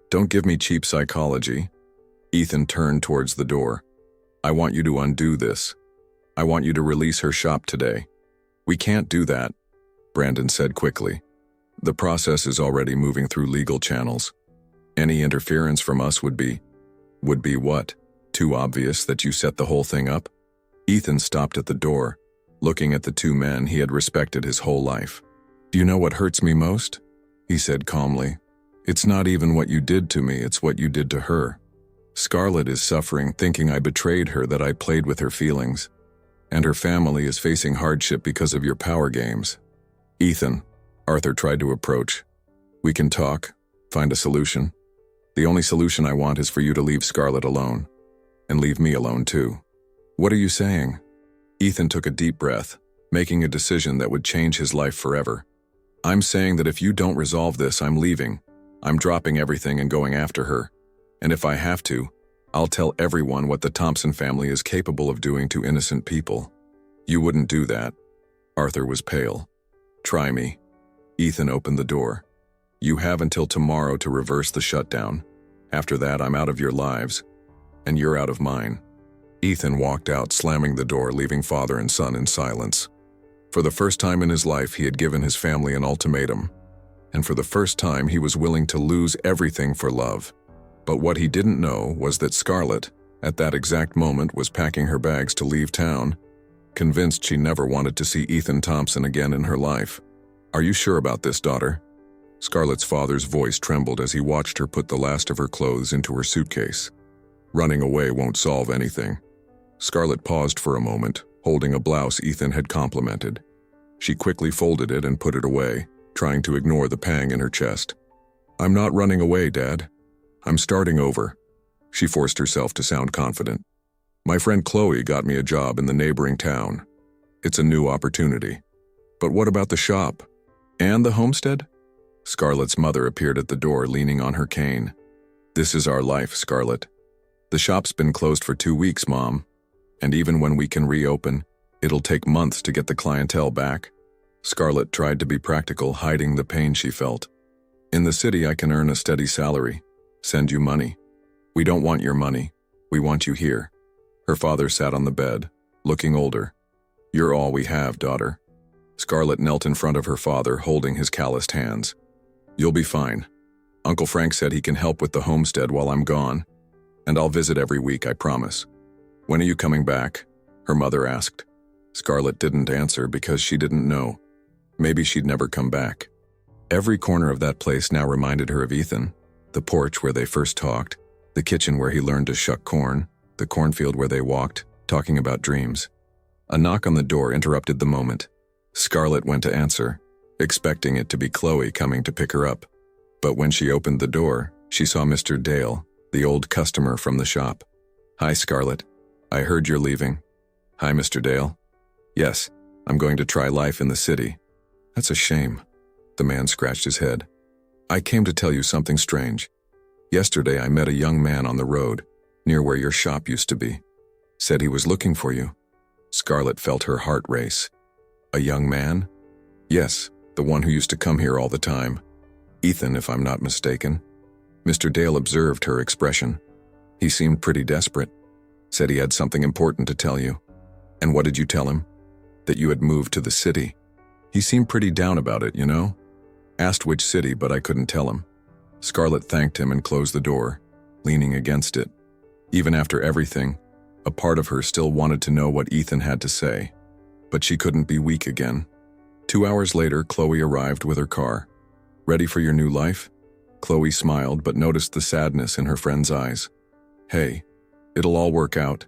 don't give me cheap psychology. Ethan turned towards the door. I want you to undo this. I want you to release her shop today. We can't do that, Brandon said quickly. The process is already moving through legal channels. Any interference from us would be what? Too obvious that you set the whole thing up? Ethan stopped at the door, looking at the two men he had respected his whole life. Do you know what hurts me most? He said calmly. It's not even what you did to me, it's what you did to her. Scarlett is suffering, thinking I betrayed her, that I played with her feelings. And her family is facing hardship because of your power games. Ethan, Arthur tried to approach. We can talk, find a solution. The only solution I want is for you to leave Scarlett alone. And leave me alone too. What are you saying? Ethan took a deep breath, making a decision that would change his life forever. I'm saying that if you don't resolve this, I'm leaving. I'm dropping everything and going after her. And if I have to, I'll tell everyone what the Thompson family is capable of doing to innocent people. You wouldn't do that. Arthur was pale. "Try me." Ethan opened the door. "You have until tomorrow to reverse the shutdown. After that, I'm out of your lives, and you're out of mine." Ethan walked out, slamming the door, leaving father and son in silence. For the first time in his life, he had given his family an ultimatum. And for the first time, he was willing to lose everything for love. But what he didn't know was that Scarlett, at that exact moment, was packing her bags to leave town, convinced she never wanted to see Ethan Thompson again in her life. "Are you sure about this, daughter?" Scarlett's father's voice trembled as he watched her put the last of her clothes into her suitcase. "Running away won't solve anything." Scarlett paused for a moment, holding a blouse Ethan had complimented. She quickly folded it and put it away, trying to ignore the pang in her chest. "I'm not running away, Dad. I'm starting over." She forced herself to sound confident. "My friend Chloe got me a job in the neighboring town. It's a new opportunity." "But what about the shop? And the homestead?" Scarlett's mother appeared at the door, leaning on her cane. "This is our life, Scarlett. The shop's been closed for 2 weeks, Mom. And even when we can reopen, it'll take months to get the clientele back." Scarlett tried to be practical, hiding the pain she felt. "In the city, I can earn a steady salary, send you money. We don't want your money. We want you here." Her father sat on the bed, looking older. "You're all we have, daughter." Scarlett knelt in front of her father, holding his calloused hands. "You'll be fine. Uncle Frank said he can help with the homestead while I'm gone. And I'll visit every week, I promise." "When are you coming back?" her mother asked. Scarlett didn't answer because she didn't know. Maybe she'd never come back. Every corner of that place now reminded her of Ethan. The porch where they first talked, the kitchen where he learned to shuck corn, the cornfield where they walked, talking about dreams. A knock on the door interrupted the moment. Scarlett went to answer, expecting it to be Chloe coming to pick her up. But when she opened the door, she saw Mr. Dale, the old customer from the shop. "Hi, Scarlett. I heard you're leaving." "Hi, Mr. Dale." "Yes, I'm going to try life in the city." "That's a shame." The man scratched his head. "I came to tell you something strange. Yesterday I met a young man on the road, near where your shop used to be. Said he was looking for you." Scarlett felt her heart race. "A young man?" "Yes, the one who used to come here all the time. Ethan, if I'm not mistaken." Mr. Dale observed her expression. "He seemed pretty desperate. Said he had something important to tell you." "And what did you tell him?" "That you had moved to the city. He seemed pretty down about it, you know. Asked which city, but I couldn't tell him." Scarlett thanked him and closed the door, leaning against it. Even after everything, a part of her still wanted to know what Ethan had to say. But she couldn't be weak again. 2 hours later, Chloe arrived with her car. "Ready for your new life?" Chloe smiled but noticed the sadness in her friend's eyes. "Hey, it'll all work out.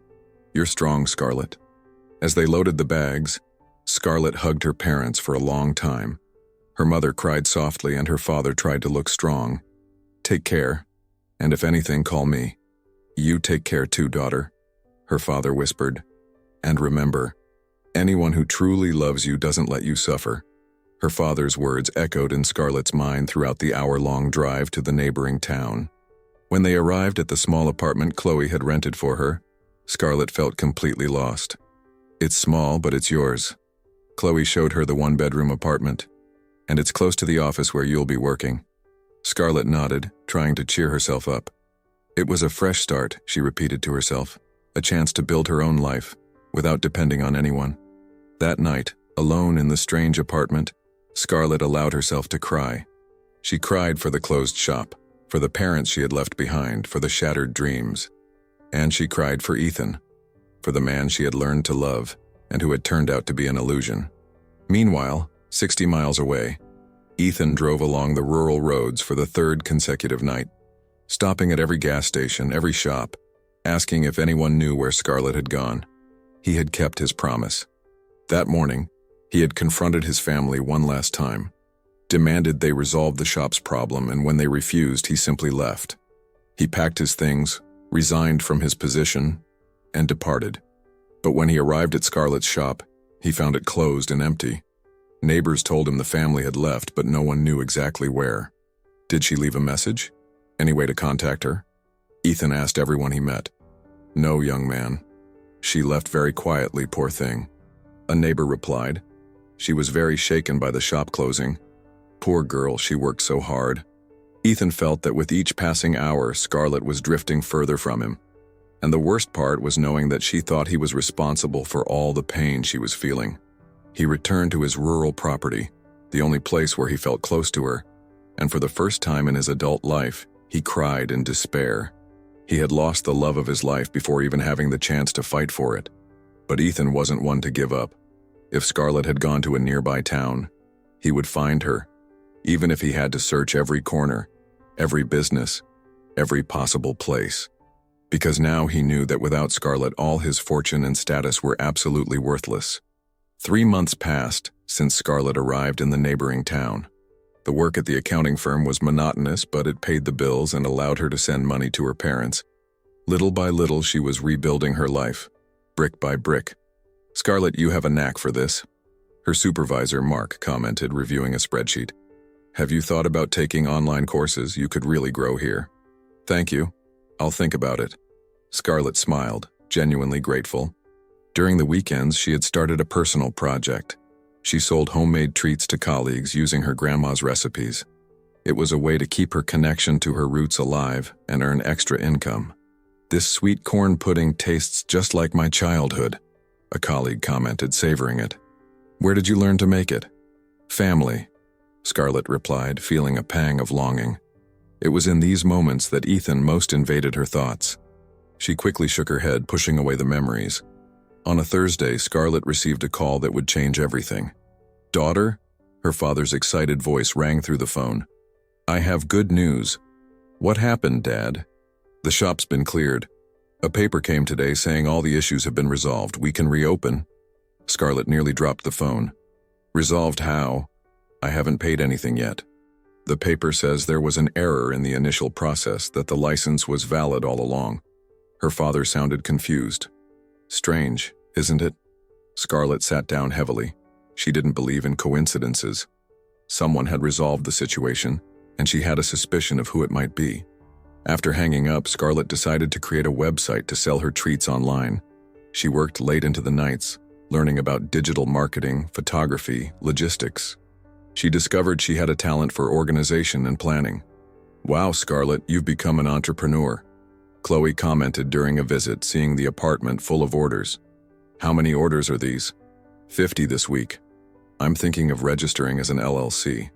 You're strong, Scarlett." As they loaded the bags, Scarlett hugged her parents for a long time. Her mother cried softly and her father tried to look strong. "Take care, and if anything, call me." "You take care too, daughter," her father whispered. "And remember, anyone who truly loves you doesn't let you suffer." Her father's words echoed in Scarlett's mind throughout the hour-long drive to the neighboring town. When they arrived at the small apartment Chloe had rented for her, Scarlett felt completely lost. "It's small, but it's yours." Chloe showed her the one-bedroom apartment. "And it's close to the office where you'll be working." Scarlett nodded, trying to cheer herself up. It was a fresh start, she repeated to herself, a chance to build her own life, without depending on anyone. That night, alone in the strange apartment, Scarlett allowed herself to cry. She cried for the closed shop, for the parents she had left behind, for the shattered dreams. And she cried for Ethan, for the man she had learned to love, and who had turned out to be an illusion. Meanwhile, 60 miles away, Ethan drove along the rural roads for the 3rd consecutive night, stopping at every gas station, every shop, asking if anyone knew where Scarlett had gone. He had kept his promise. That morning, he had confronted his family one last time, demanded they resolve the shop's problem, and when they refused, he simply left. He packed his things, resigned from his position, and departed. But when he arrived at Scarlett's shop, he found it closed and empty. Neighbors told him the family had left, but no one knew exactly where. Did she leave a message? Any way to contact her? Ethan asked everyone he met. No, young man. She left very quietly, poor thing. A neighbor replied. She was very shaken by the shop closing. Poor girl, she worked so hard. Ethan felt that with each passing hour, Scarlett was drifting further from him. And the worst part was knowing that she thought he was responsible for all the pain she was feeling. He returned to his rural property, the only place where he felt close to her, and for the first time in his adult life, he cried in despair. He had lost the love of his life before even having the chance to fight for it. But Ethan wasn't one to give up. If Scarlett had gone to a nearby town, he would find her, even if he had to search every corner, every business, every possible place. Because now he knew that without Scarlett, all his fortune and status were absolutely worthless. 3 months passed since Scarlett arrived in the neighboring town. The work at the accounting firm was monotonous, but it paid the bills and allowed her to send money to her parents. Little by little, she was rebuilding her life, brick by brick. "Scarlett, you have a knack for this," her supervisor, Mark, commented, reviewing a spreadsheet. "Have you thought about taking online courses? You could really grow here." "Thank you. I'll think about it." Scarlett smiled, genuinely grateful. During the weekends, she had started a personal project. She sold homemade treats to colleagues using her grandma's recipes. It was a way to keep her connection to her roots alive and earn extra income. "This sweet corn pudding tastes just like my childhood," a colleague commented, savoring it. "Where did you learn to make it?" "Family," Scarlett replied, feeling a pang of longing. It was in these moments that Ethan most invaded her thoughts. She quickly shook her head, pushing away the memories. On a Thursday, Scarlett received a call that would change everything. "Daughter?" Her father's excited voice rang through the phone. "I have good news." "What happened, Dad?" "The shop's been cleared. A paper came today saying all the issues have been resolved. We can reopen." Scarlett nearly dropped the phone. "Resolved how?" "I haven't paid anything yet. The paper says there was an error in the initial process, that the license was valid all along." Her father sounded confused. "Strange, isn't it?" Scarlett sat down heavily. She didn't believe in coincidences. Someone had resolved the situation, and she had a suspicion of who it might be. After hanging up, Scarlett decided to create a website to sell her treats online. She worked late into the nights, learning about digital marketing, photography, logistics. She discovered she had a talent for organization and planning. "Wow, Scarlett, you've become an entrepreneur," Chloe commented during a visit, seeing the apartment full of orders. "How many orders are these?" 50 this week. I'm thinking of registering as an LLC."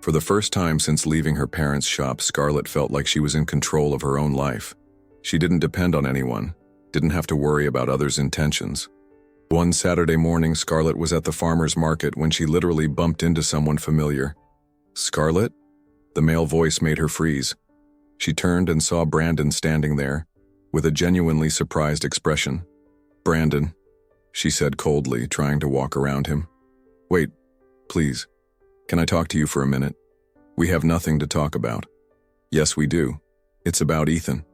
For the first time since leaving her parents' shop, Scarlett felt like she was in control of her own life. She didn't depend on anyone, didn't have to worry about others' intentions. One Saturday morning, Scarlett was at the farmer's market when she literally bumped into someone familiar. "Scarlett?" The male voice made her freeze. She turned and saw Brandon standing there, with a genuinely surprised expression. "Brandon," she said coldly, trying to walk around him. "Wait, please. Can I talk to you for a minute?" "We have nothing to talk about." "Yes, we do. It's about Ethan."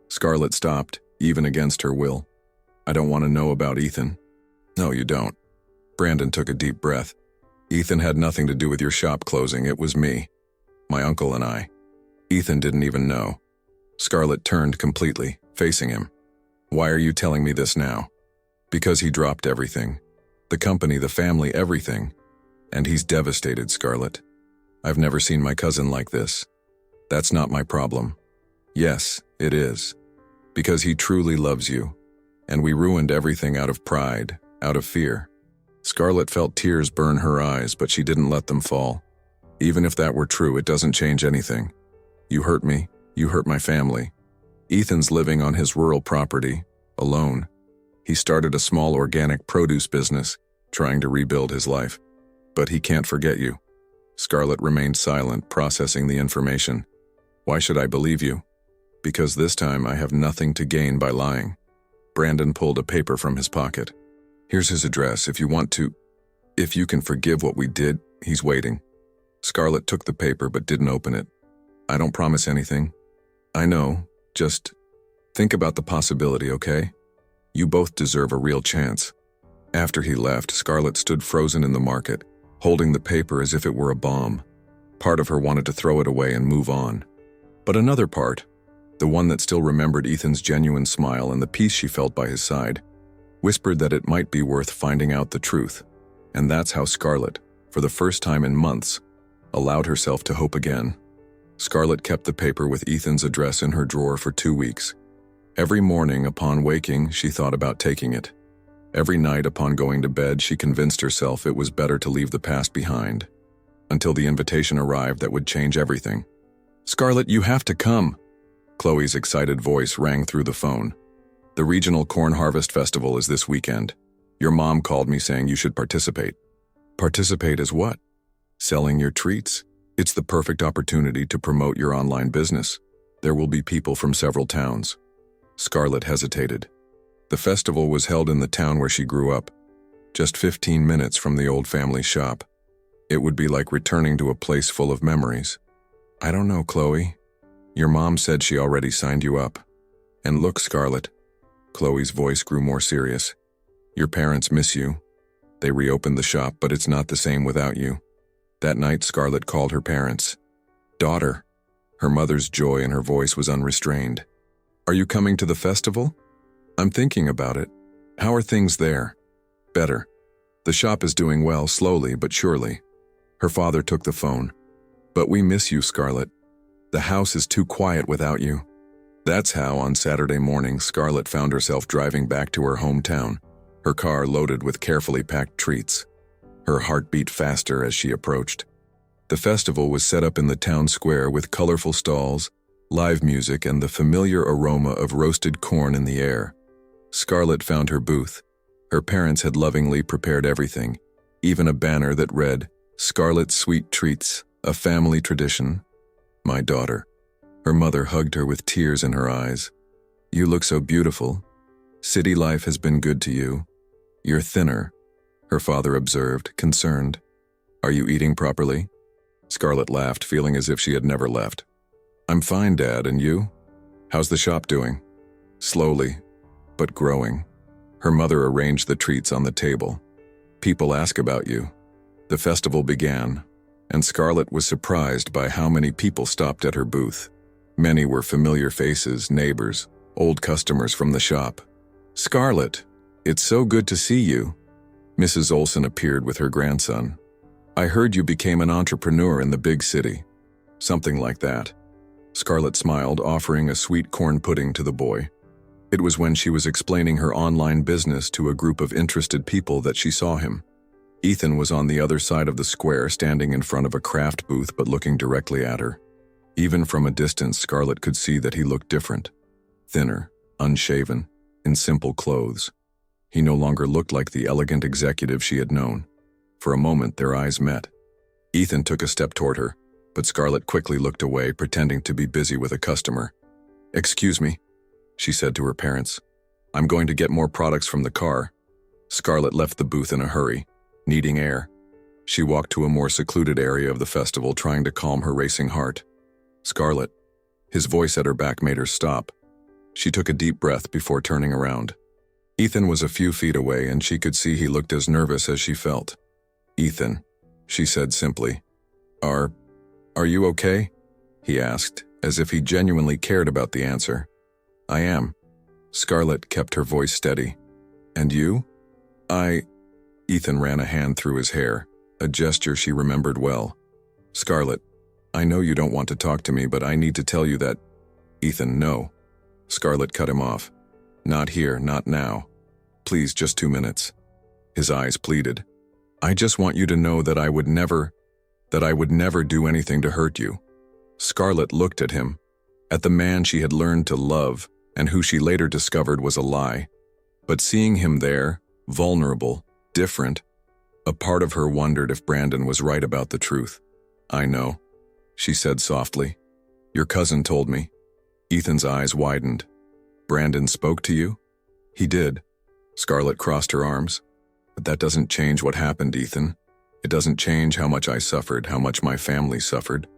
Scarlett stopped, even against her will. "I don't want to know about Ethan." "No, you don't." Brandon took a deep breath. "Ethan had nothing to do with your shop closing. It was me. My uncle and I. Ethan didn't even know." Scarlett turned completely, facing him. "Why are you telling me this now?" "Because he dropped everything. The company, the family, everything. And he's devastated, Scarlett. I've never seen my cousin like this. That's not my problem." "Yes, it is. Because he truly loves you. And we ruined everything out of pride, out of fear." Scarlett felt tears burn her eyes, but she didn't let them fall. "Even if that were true, it doesn't change anything. You hurt me, you hurt my family. Ethan's living on his rural property, alone. He started a small organic produce business, trying to rebuild his life. But he can't forget you." Scarlett remained silent, processing the information. "Why should I believe you?" "Because this time I have nothing to gain by lying." Brandon pulled a paper from his pocket. "Here's his address if you want to. If you can forgive what we did, he's waiting." Scarlett took the paper but didn't open it. "I don't promise anything." "I know. Just think about the possibility, okay? You both deserve a real chance." After he left, Scarlett stood frozen in the market, holding the paper as if it were a bomb. Part of her wanted to throw it away and move on. But another part, the one that still remembered Ethan's genuine smile and the peace she felt by his side, whispered that it might be worth finding out the truth. And that's how Scarlett, for the first time in months, allowed herself to hope again. Scarlett kept the paper with Ethan's address in her drawer for 2 weeks. Every morning upon waking, she thought about taking it. Every night upon going to bed, she convinced herself it was better to leave the past behind. Until the invitation arrived that would change everything. "Scarlett, you have to come!" Chloe's excited voice rang through the phone. "The Regional Corn Harvest Festival is this weekend. Your mom called me saying you should participate." "Participate as what?" "Selling your treats. It's the perfect opportunity to promote your online business. There will be people from several towns." Scarlett hesitated. The festival was held in the town where she grew up, just 15 minutes from the old family shop. It would be like returning to a place full of memories. "I don't know, Chloe. Your mom said she already signed you up. And look, Scarlett," Chloe's voice grew more serious, "your parents miss you. They reopened the shop, but it's not the same without you." That night, Scarlett called her parents. "Daughter." Her mother's joy in her voice was unrestrained. "Are you coming to the festival?" "I'm thinking about it. How are things there?" "Better. The shop is doing well, slowly but surely." Her father took the phone. "But we miss you, Scarlett. The house is too quiet without you." That's how, on Saturday morning, Scarlett found herself driving back to her hometown, her car loaded with carefully packed treats. Her heart beat faster as she approached. The festival was set up in the town square with colorful stalls, live music, and the familiar aroma of roasted corn in the air. Scarlett found her booth. Her parents had lovingly prepared everything, even a banner that read, "Scarlett's Sweet Treats, a family tradition." "My daughter." Her mother hugged her with tears in her eyes. "You look so beautiful. City life has been good to you. You're thinner," her father observed, concerned. "Are you eating properly?" Scarlett laughed, feeling as if she had never left. "I'm fine, Dad, and you? How's the shop doing?" "Slowly, but growing." Her mother arranged the treats on the table. "People ask about you." The festival began, and Scarlett was surprised by how many people stopped at her booth. Many were familiar faces, neighbors, old customers from the shop. "Scarlett, it's so good to see you." Mrs. Olson appeared with her grandson. "I heard you became an entrepreneur in the big city." "Something like that." Scarlett smiled, offering a sweet corn pudding to the boy. It was when she was explaining her online business to a group of interested people that she saw him. Ethan was on the other side of the square, standing in front of a craft booth but looking directly at her. Even from a distance, Scarlett could see that he looked different. Thinner, unshaven, in simple clothes. He no longer looked like the elegant executive she had known. For a moment, their eyes met. Ethan took a step toward her, but Scarlett quickly looked away, pretending to be busy with a customer. "Excuse me," she said to her parents. "I'm going to get more products from the car." Scarlett left the booth in a hurry, needing air. She walked to a more secluded area of the festival, trying to calm her racing heart. "Scarlett." His voice at her back made her stop. She took a deep breath before turning around. Ethan was a few feet away, and she could see he looked as nervous as she felt. "Ethan," she said simply. Are you okay?" he asked, as if he genuinely cared about the answer. "I am." Scarlett kept her voice steady. "And you?" Ethan ran a hand through his hair, a gesture she remembered well. "Scarlett, I know you don't want to talk to me, but I need to tell you that—" "Ethan, no." Scarlett cut him off. "Not here, not now. Please, just 2 minutes." His eyes pleaded. "I just want you to know that I would never do anything to hurt you." Scarlett looked at him, at the man she had learned to love and who she later discovered was a lie. But seeing him there, vulnerable, different, a part of her wondered if Brandon was right about the truth. "I know," she said softly. "Your cousin told me." Ethan's eyes widened. "Brandon spoke to you?" "He did." Scarlett crossed her arms. "But that doesn't change what happened, Ethan. It doesn't change how much I suffered, how much my family suffered."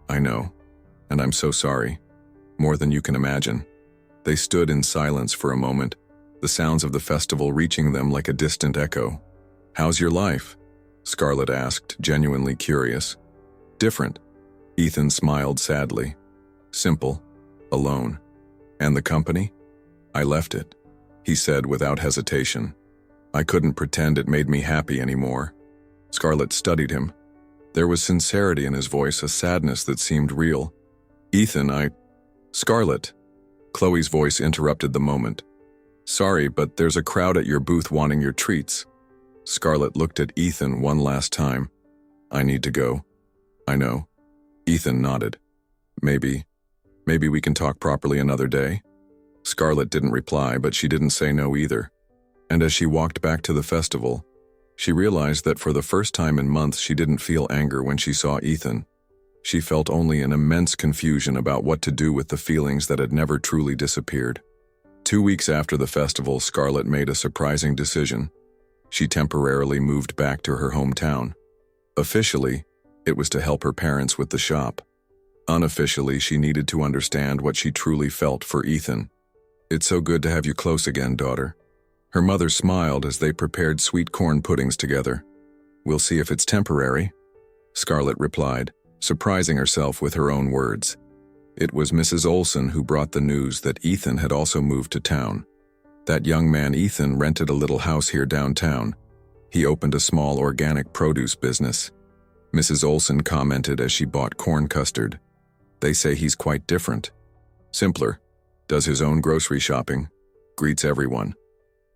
"I know, and I'm so sorry. More than you can imagine." They stood in silence for a moment, the sounds of the festival reaching them like a distant echo. "How's your life?" Scarlett asked, genuinely curious. "Different." Ethan smiled sadly. "Simple. Alone." "And the company?" "I left it," he said without hesitation. "I couldn't pretend it made me happy anymore. Scarlett studied him. There was sincerity in his voice, a sadness that seemed real. Ethan, Scarlett. Chloe's voice interrupted the moment. Sorry, but there's a crowd at your booth wanting your treats. Scarlett looked at Ethan one last time. I need to go. I know. Ethan nodded. Maybe we can talk properly another day? Scarlett didn't reply, but she didn't say no either. And as she walked back to the festival, she realized that for the first time in months she didn't feel anger when she saw Ethan. She felt only an immense confusion about what to do with the feelings that had never truly disappeared. 2 weeks after the festival, Scarlett made a surprising decision. She temporarily moved back to her hometown. Officially, it was to help her parents with the shop. Unofficially, she needed to understand what she truly felt for Ethan. It's so good to have you close again, daughter. Her mother smiled as they prepared sweet corn puddings together. We'll see if it's temporary, Scarlett replied, surprising herself with her own words. It was Mrs. Olson who brought the news that Ethan had also moved to town. That young man Ethan rented a little house here downtown. He opened a small organic produce business. Mrs. Olson commented as she bought corn custard. They say he's quite different. Simpler, does his own grocery shopping, greets everyone.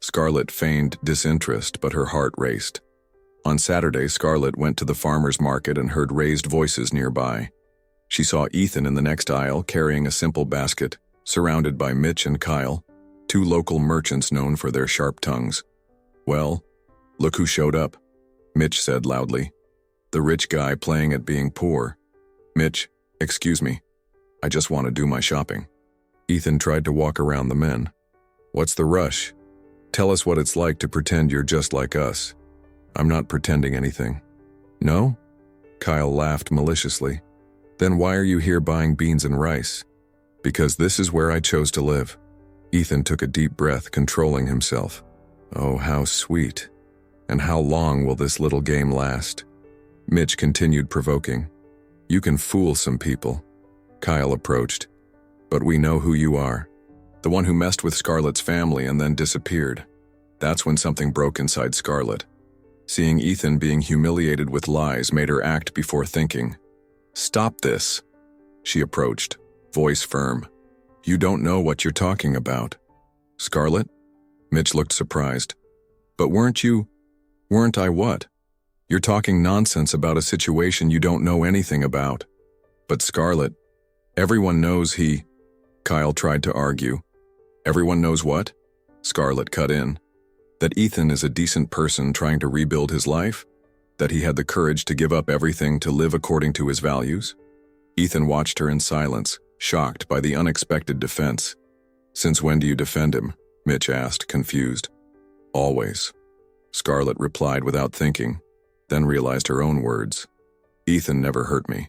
Scarlett feigned disinterest, but her heart raced. On Saturday, Scarlett went to the farmer's market and heard raised voices nearby. She saw Ethan in the next aisle carrying a simple basket, surrounded by Mitch and Kyle, 2 local merchants known for their sharp tongues. Well, look who showed up, Mitch said loudly. The rich guy playing at being poor. Mitch, excuse me. I just want to do my shopping. Ethan tried to walk around the men. What's the rush? Tell us what it's like to pretend you're just like us. I'm not pretending anything. No? Kyle laughed maliciously. Then why are you here buying beans and rice? Because this is where I chose to live. Ethan took a deep breath, controlling himself. Oh, how sweet. And how long will this little game last? Mitch continued provoking. You can fool some people. Kyle approached. But we know who you are. The one who messed with Scarlett's family and then disappeared. That's when something broke inside Scarlett. Seeing Ethan being humiliated with lies made her act before thinking. Stop this. She approached, voice firm. You don't know what you're talking about. Scarlett? Mitch looked surprised. But weren't I what? You're talking nonsense about a situation you don't know anything about. But Scarlett, everyone knows he... Kyle tried to argue. Everyone knows what? Scarlett cut in. That Ethan is a decent person trying to rebuild his life? That he had the courage to give up everything to live according to his values? Ethan watched her in silence, shocked by the unexpected defense. Since when do you defend him? Mitch asked, confused. Always. Scarlett replied without thinking, then realized her own words. Ethan never hurt me.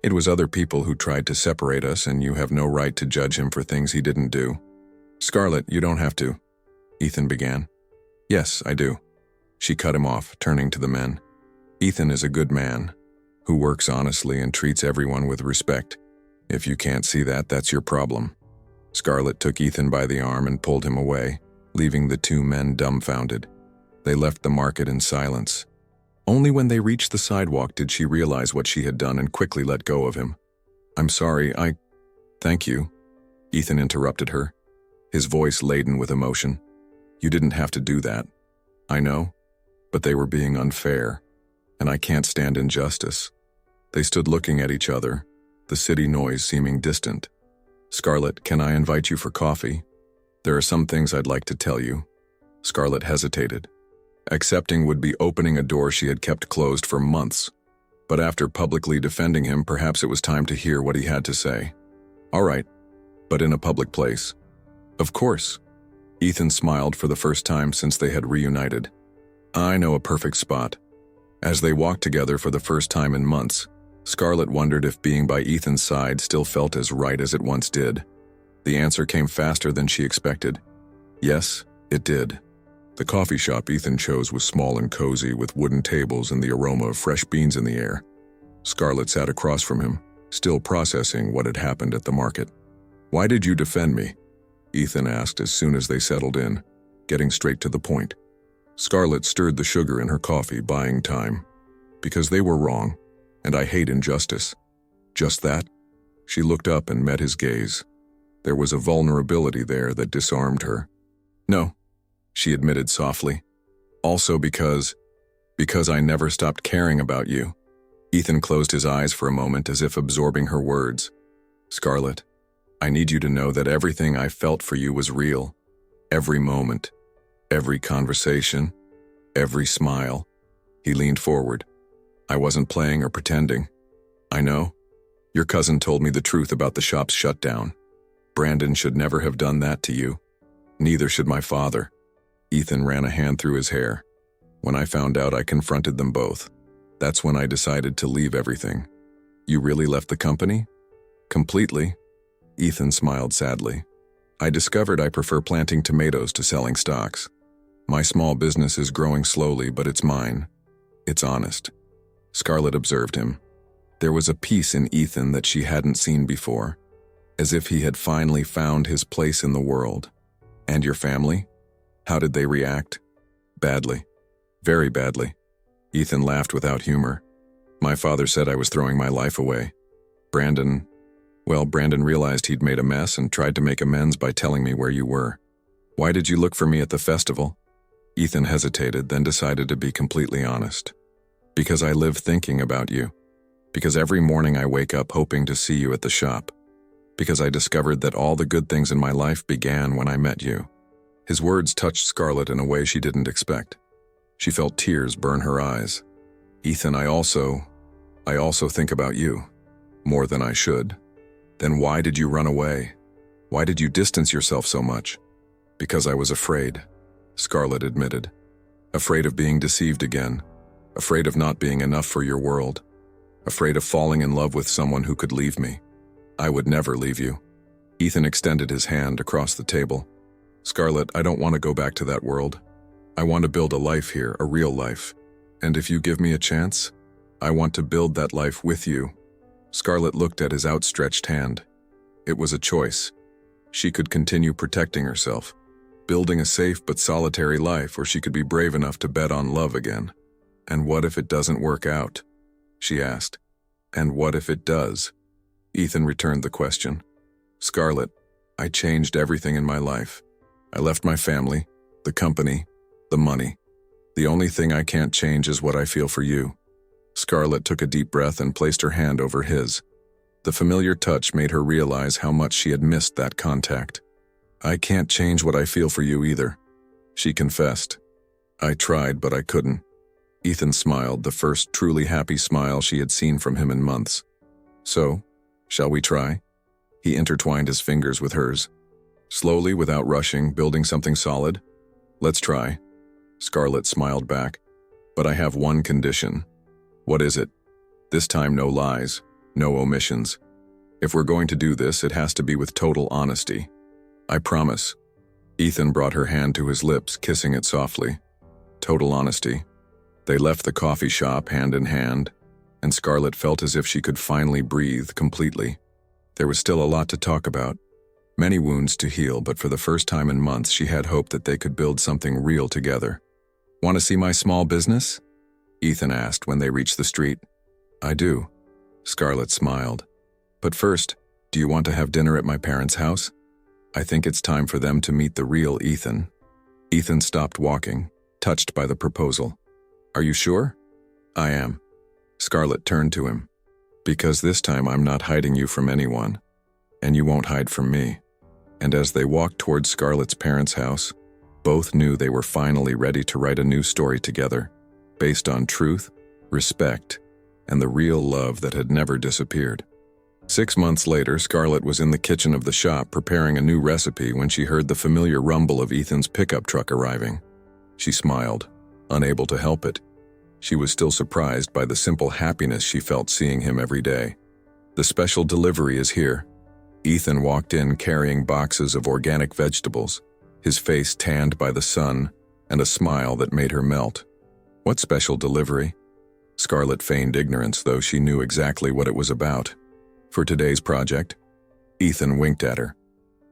It was other people who tried to separate us, and you have no right to judge him for things he didn't do. Scarlett, you don't have to. Ethan began. Yes, I do. She cut him off, turning to the men. Ethan is a good man, who works honestly and treats everyone with respect. If you can't see that, that's your problem. Scarlett took Ethan by the arm and pulled him away, leaving the 2 men dumbfounded. They left the market in silence. Only when they reached the sidewalk did she realize what she had done and quickly let go of him. I'm sorry, Thank you. Ethan interrupted her, his voice laden with emotion. You didn't have to do that. I know, but they were being unfair, and I can't stand injustice. They stood looking at each other, the city noise seeming distant. Scarlett, can I invite you for coffee? There are some things I'd like to tell you. Scarlett hesitated. Accepting would be opening a door she had kept closed for months. But after publicly defending him, perhaps it was time to hear what he had to say. All right, but in a public place. Of course. Ethan smiled for the first time since they had reunited. I know a perfect spot. As they walked together for the first time in months, Scarlett wondered if being by Ethan's side still felt as right as it once did. The answer came faster than she expected. Yes, it did. The coffee shop Ethan chose was small and cozy, with wooden tables and the aroma of fresh beans in the air. Scarlett sat across from him, still processing what had happened at the market. Why did you defend me? Ethan asked as soon as they settled in, getting straight to the point. Scarlett stirred the sugar in her coffee, buying time. Because they were wrong, and I hate injustice. Just that? She looked up and met his gaze. There was a vulnerability there that disarmed her. No, she admitted softly. Also because I never stopped caring about you. Ethan closed his eyes for a moment as if absorbing her words. Scarlett, I need you to know that everything I felt for you was real. Every moment, every conversation, every smile. He leaned forward. I wasn't playing or pretending. I know. Your cousin told me the truth about the shop's shutdown. Brandon should never have done that to you. Neither should my father. Ethan ran a hand through his hair. When I found out, I confronted them both. That's when I decided to leave everything. You really left the company? Completely. Ethan smiled sadly. I discovered I prefer planting tomatoes to selling stocks. My small business is growing slowly, but it's mine. It's honest. Scarlett observed him. There was a peace in Ethan that she hadn't seen before, as if he had finally found his place in the world. And your family? How did they react? Badly. Very badly. Ethan laughed without humor. My father said I was throwing my life away. Brandon realized he'd made a mess and tried to make amends by telling me where you were. Why did you look for me at the festival? Ethan hesitated, then decided to be completely honest. Because I live thinking about you. Because every morning I wake up hoping to see you at the shop. Because I discovered that all the good things in my life began when I met you. His words touched Scarlett in a way she didn't expect. She felt tears burn her eyes. Ethan, I also think about you. More than I should. Then why did you run away? Why did you distance yourself so much? Because I was afraid, Scarlett admitted. Afraid of being deceived again. Afraid of not being enough for your world. Afraid of falling in love with someone who could leave me. I would never leave you. Ethan extended his hand across the table. Scarlett, I don't want to go back to that world. I want to build a life here, a real life. And if you give me a chance, I want to build that life with you. Scarlett looked at his outstretched hand. It was a choice. She could continue protecting herself, building a safe but solitary life, or she could be brave enough to bet on love again. And what if it doesn't work out? She asked. And what if it does? Ethan returned the question. Scarlett, I changed everything in my life. I left my family, the company, the money. The only thing I can't change is what I feel for you. Scarlett took a deep breath and placed her hand over his. The familiar touch made her realize how much she had missed that contact. I can't change what I feel for you either, she confessed. I tried, but I couldn't. Ethan smiled, the first truly happy smile she had seen from him in months. So, shall we try? He intertwined his fingers with hers. Slowly, without rushing, building something solid. Let's try. Scarlett smiled back. But I have one condition. What is it? This time no lies, no omissions. If we're going to do this, it has to be with total honesty. I promise. Ethan brought her hand to his lips, kissing it softly. Total honesty. They left the coffee shop hand in hand, and Scarlett felt as if she could finally breathe completely. There was still a lot to talk about, many wounds to heal, but for the first time in months she had hope that they could build something real together. Want to see my small business? Ethan asked when they reached the street. I do. Scarlett smiled. But first, do you want to have dinner at my parents' house? I think it's time for them to meet the real Ethan. Ethan stopped walking, touched by the proposal. Are you sure? I am. Scarlett turned to him. Because this time I'm not hiding you from anyone, and you won't hide from me. And as they walked towards Scarlett's parents' house, both knew they were finally ready to write a new story together, based on truth, respect, and the real love that had never disappeared. 6 months later, Scarlett was in the kitchen of the shop preparing a new recipe when she heard the familiar rumble of Ethan's pickup truck arriving. She smiled, unable to help it. She was still surprised by the simple happiness she felt seeing him every day. The special delivery is here. Ethan walked in carrying boxes of organic vegetables, his face tanned by the sun, and a smile that made her melt. What special delivery? Scarlett feigned ignorance, though she knew exactly what it was about. For today's project? Ethan winked at her.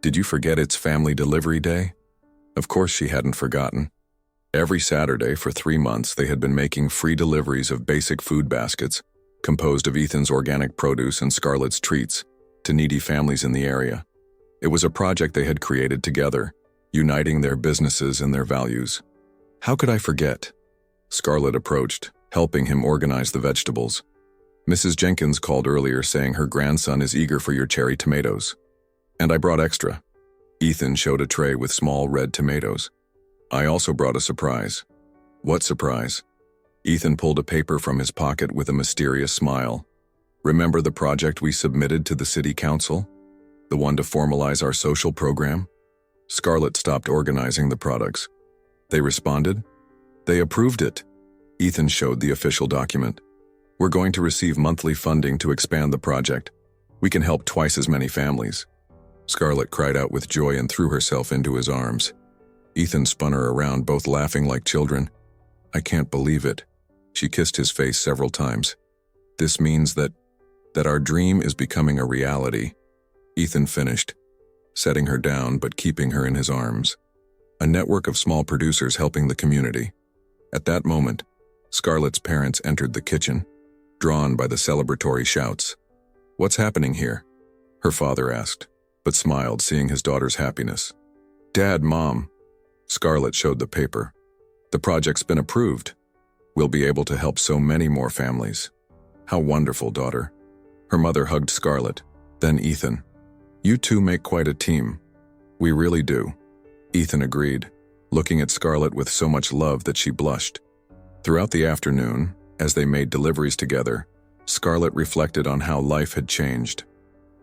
Did you forget it's family delivery day? Of course she hadn't forgotten. Every Saturday for 3 months, they had been making free deliveries of basic food baskets, composed of Ethan's organic produce and Scarlett's treats, to needy families in the area. It was a project they had created together, uniting their businesses and their values. How could I forget? Scarlett approached, helping him organize the vegetables. Mrs. Jenkins called earlier saying her grandson is eager for your cherry tomatoes. And I brought extra. Ethan showed a tray with small red tomatoes. I also brought a surprise. What surprise? Ethan pulled a paper from his pocket with a mysterious smile. Remember the project we submitted to the city council? The one to formalize our social program? Scarlett stopped organizing the products. They responded? They approved it. Ethan showed the official document. We're going to receive monthly funding to expand the project. We can help twice as many families. Scarlett cried out with joy and threw herself into his arms. Ethan spun her around, both laughing like children. I can't believe it. She kissed his face several times. This means that our dream is becoming a reality. Ethan finished, setting her down but keeping her in his arms. A network of small producers helping the community. At that moment, Scarlett's parents entered the kitchen, drawn by the celebratory shouts. What's happening here? Her father asked, but smiled seeing his daughter's happiness. Dad, Mom. Scarlett showed the paper. The project's been approved. We'll be able to help so many more families. How wonderful, daughter. Her mother hugged Scarlett, then Ethan. You two make quite a team. We really do. Ethan agreed, looking at Scarlett with so much love that she blushed. Throughout the afternoon, as they made deliveries together, Scarlett reflected on how life had changed.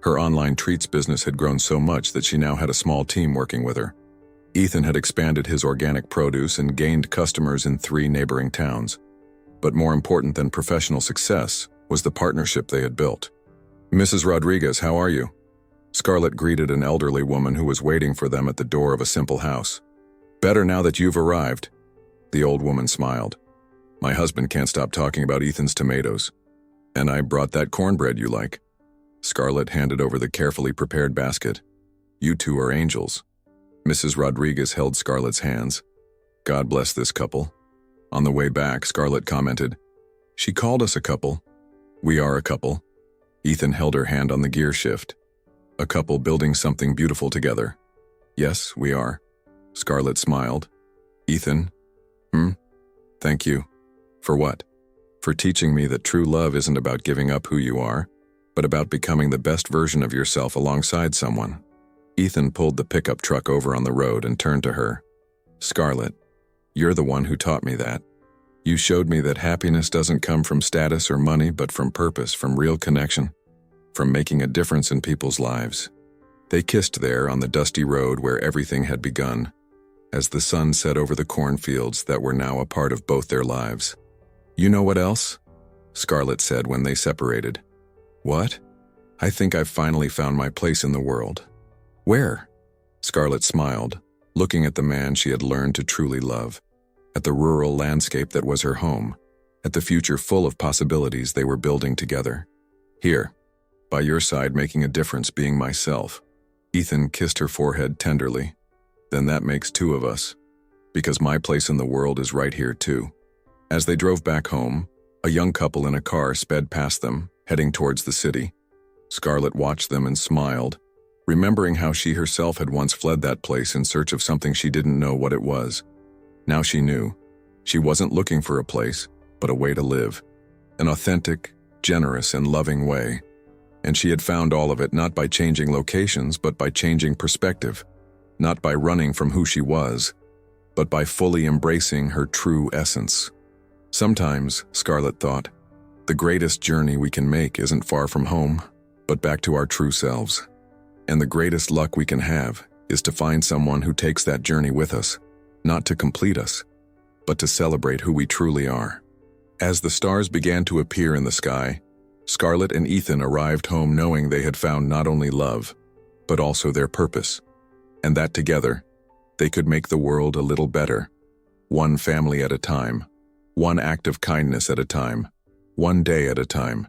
Her online treats business had grown so much that she now had a small team working with her. Ethan had expanded his organic produce and gained customers in 3 neighboring towns. But more important than professional success was the partnership they had built. Mrs. Rodriguez, how are you? Scarlett greeted an elderly woman who was waiting for them at the door of a simple house. Better now that you've arrived. The old woman smiled. My husband can't stop talking about Ethan's tomatoes. And I brought that cornbread you like. Scarlett handed over the carefully prepared basket. You two are angels. Mrs. Rodriguez held Scarlett's hands. God bless this couple. On the way back, Scarlett commented, She called us a couple. We are a couple. Ethan held her hand on the gear shift. A couple building something beautiful together. Yes, we are. Scarlett smiled. Ethan? Thank you. For what? For teaching me that true love isn't about giving up who you are, but about becoming the best version of yourself alongside someone. Ethan pulled the pickup truck over on the road and turned to her. Scarlett, you're the one who taught me that. You showed me that happiness doesn't come from status or money, but from purpose, from real connection, from making a difference in people's lives. They kissed there on the dusty road where everything had begun, as the sun set over the cornfields that were now a part of both their lives. You know what else? Scarlett said when they separated. What? I think I've finally found my place in the world. Where? Scarlett smiled, looking at the man she had learned to truly love, at the rural landscape that was her home, at the future full of possibilities they were building together. Here, by your side, making a difference, being myself. Ethan kissed her forehead tenderly. Then that makes 2 of us, because my place in the world is right here too. As they drove back home, a young couple in a car sped past them, heading towards the city. Scarlett watched them and smiled, remembering how she herself had once fled that place in search of something she didn't know what it was. Now she knew. She wasn't looking for a place, but a way to live. An authentic, generous, and loving way. And she had found all of it not by changing locations, but by changing perspective. Not by running from who she was, but by fully embracing her true essence. Sometimes, Scarlett thought, the greatest journey we can make isn't far from home, but back to our true selves. And the greatest luck we can have is to find someone who takes that journey with us, not to complete us, but to celebrate who we truly are. As the stars began to appear in the sky, Scarlett and Ethan arrived home knowing they had found not only love, but also their purpose, and that together, they could make the world a little better, one family at a time, one act of kindness at a time, one day at a time.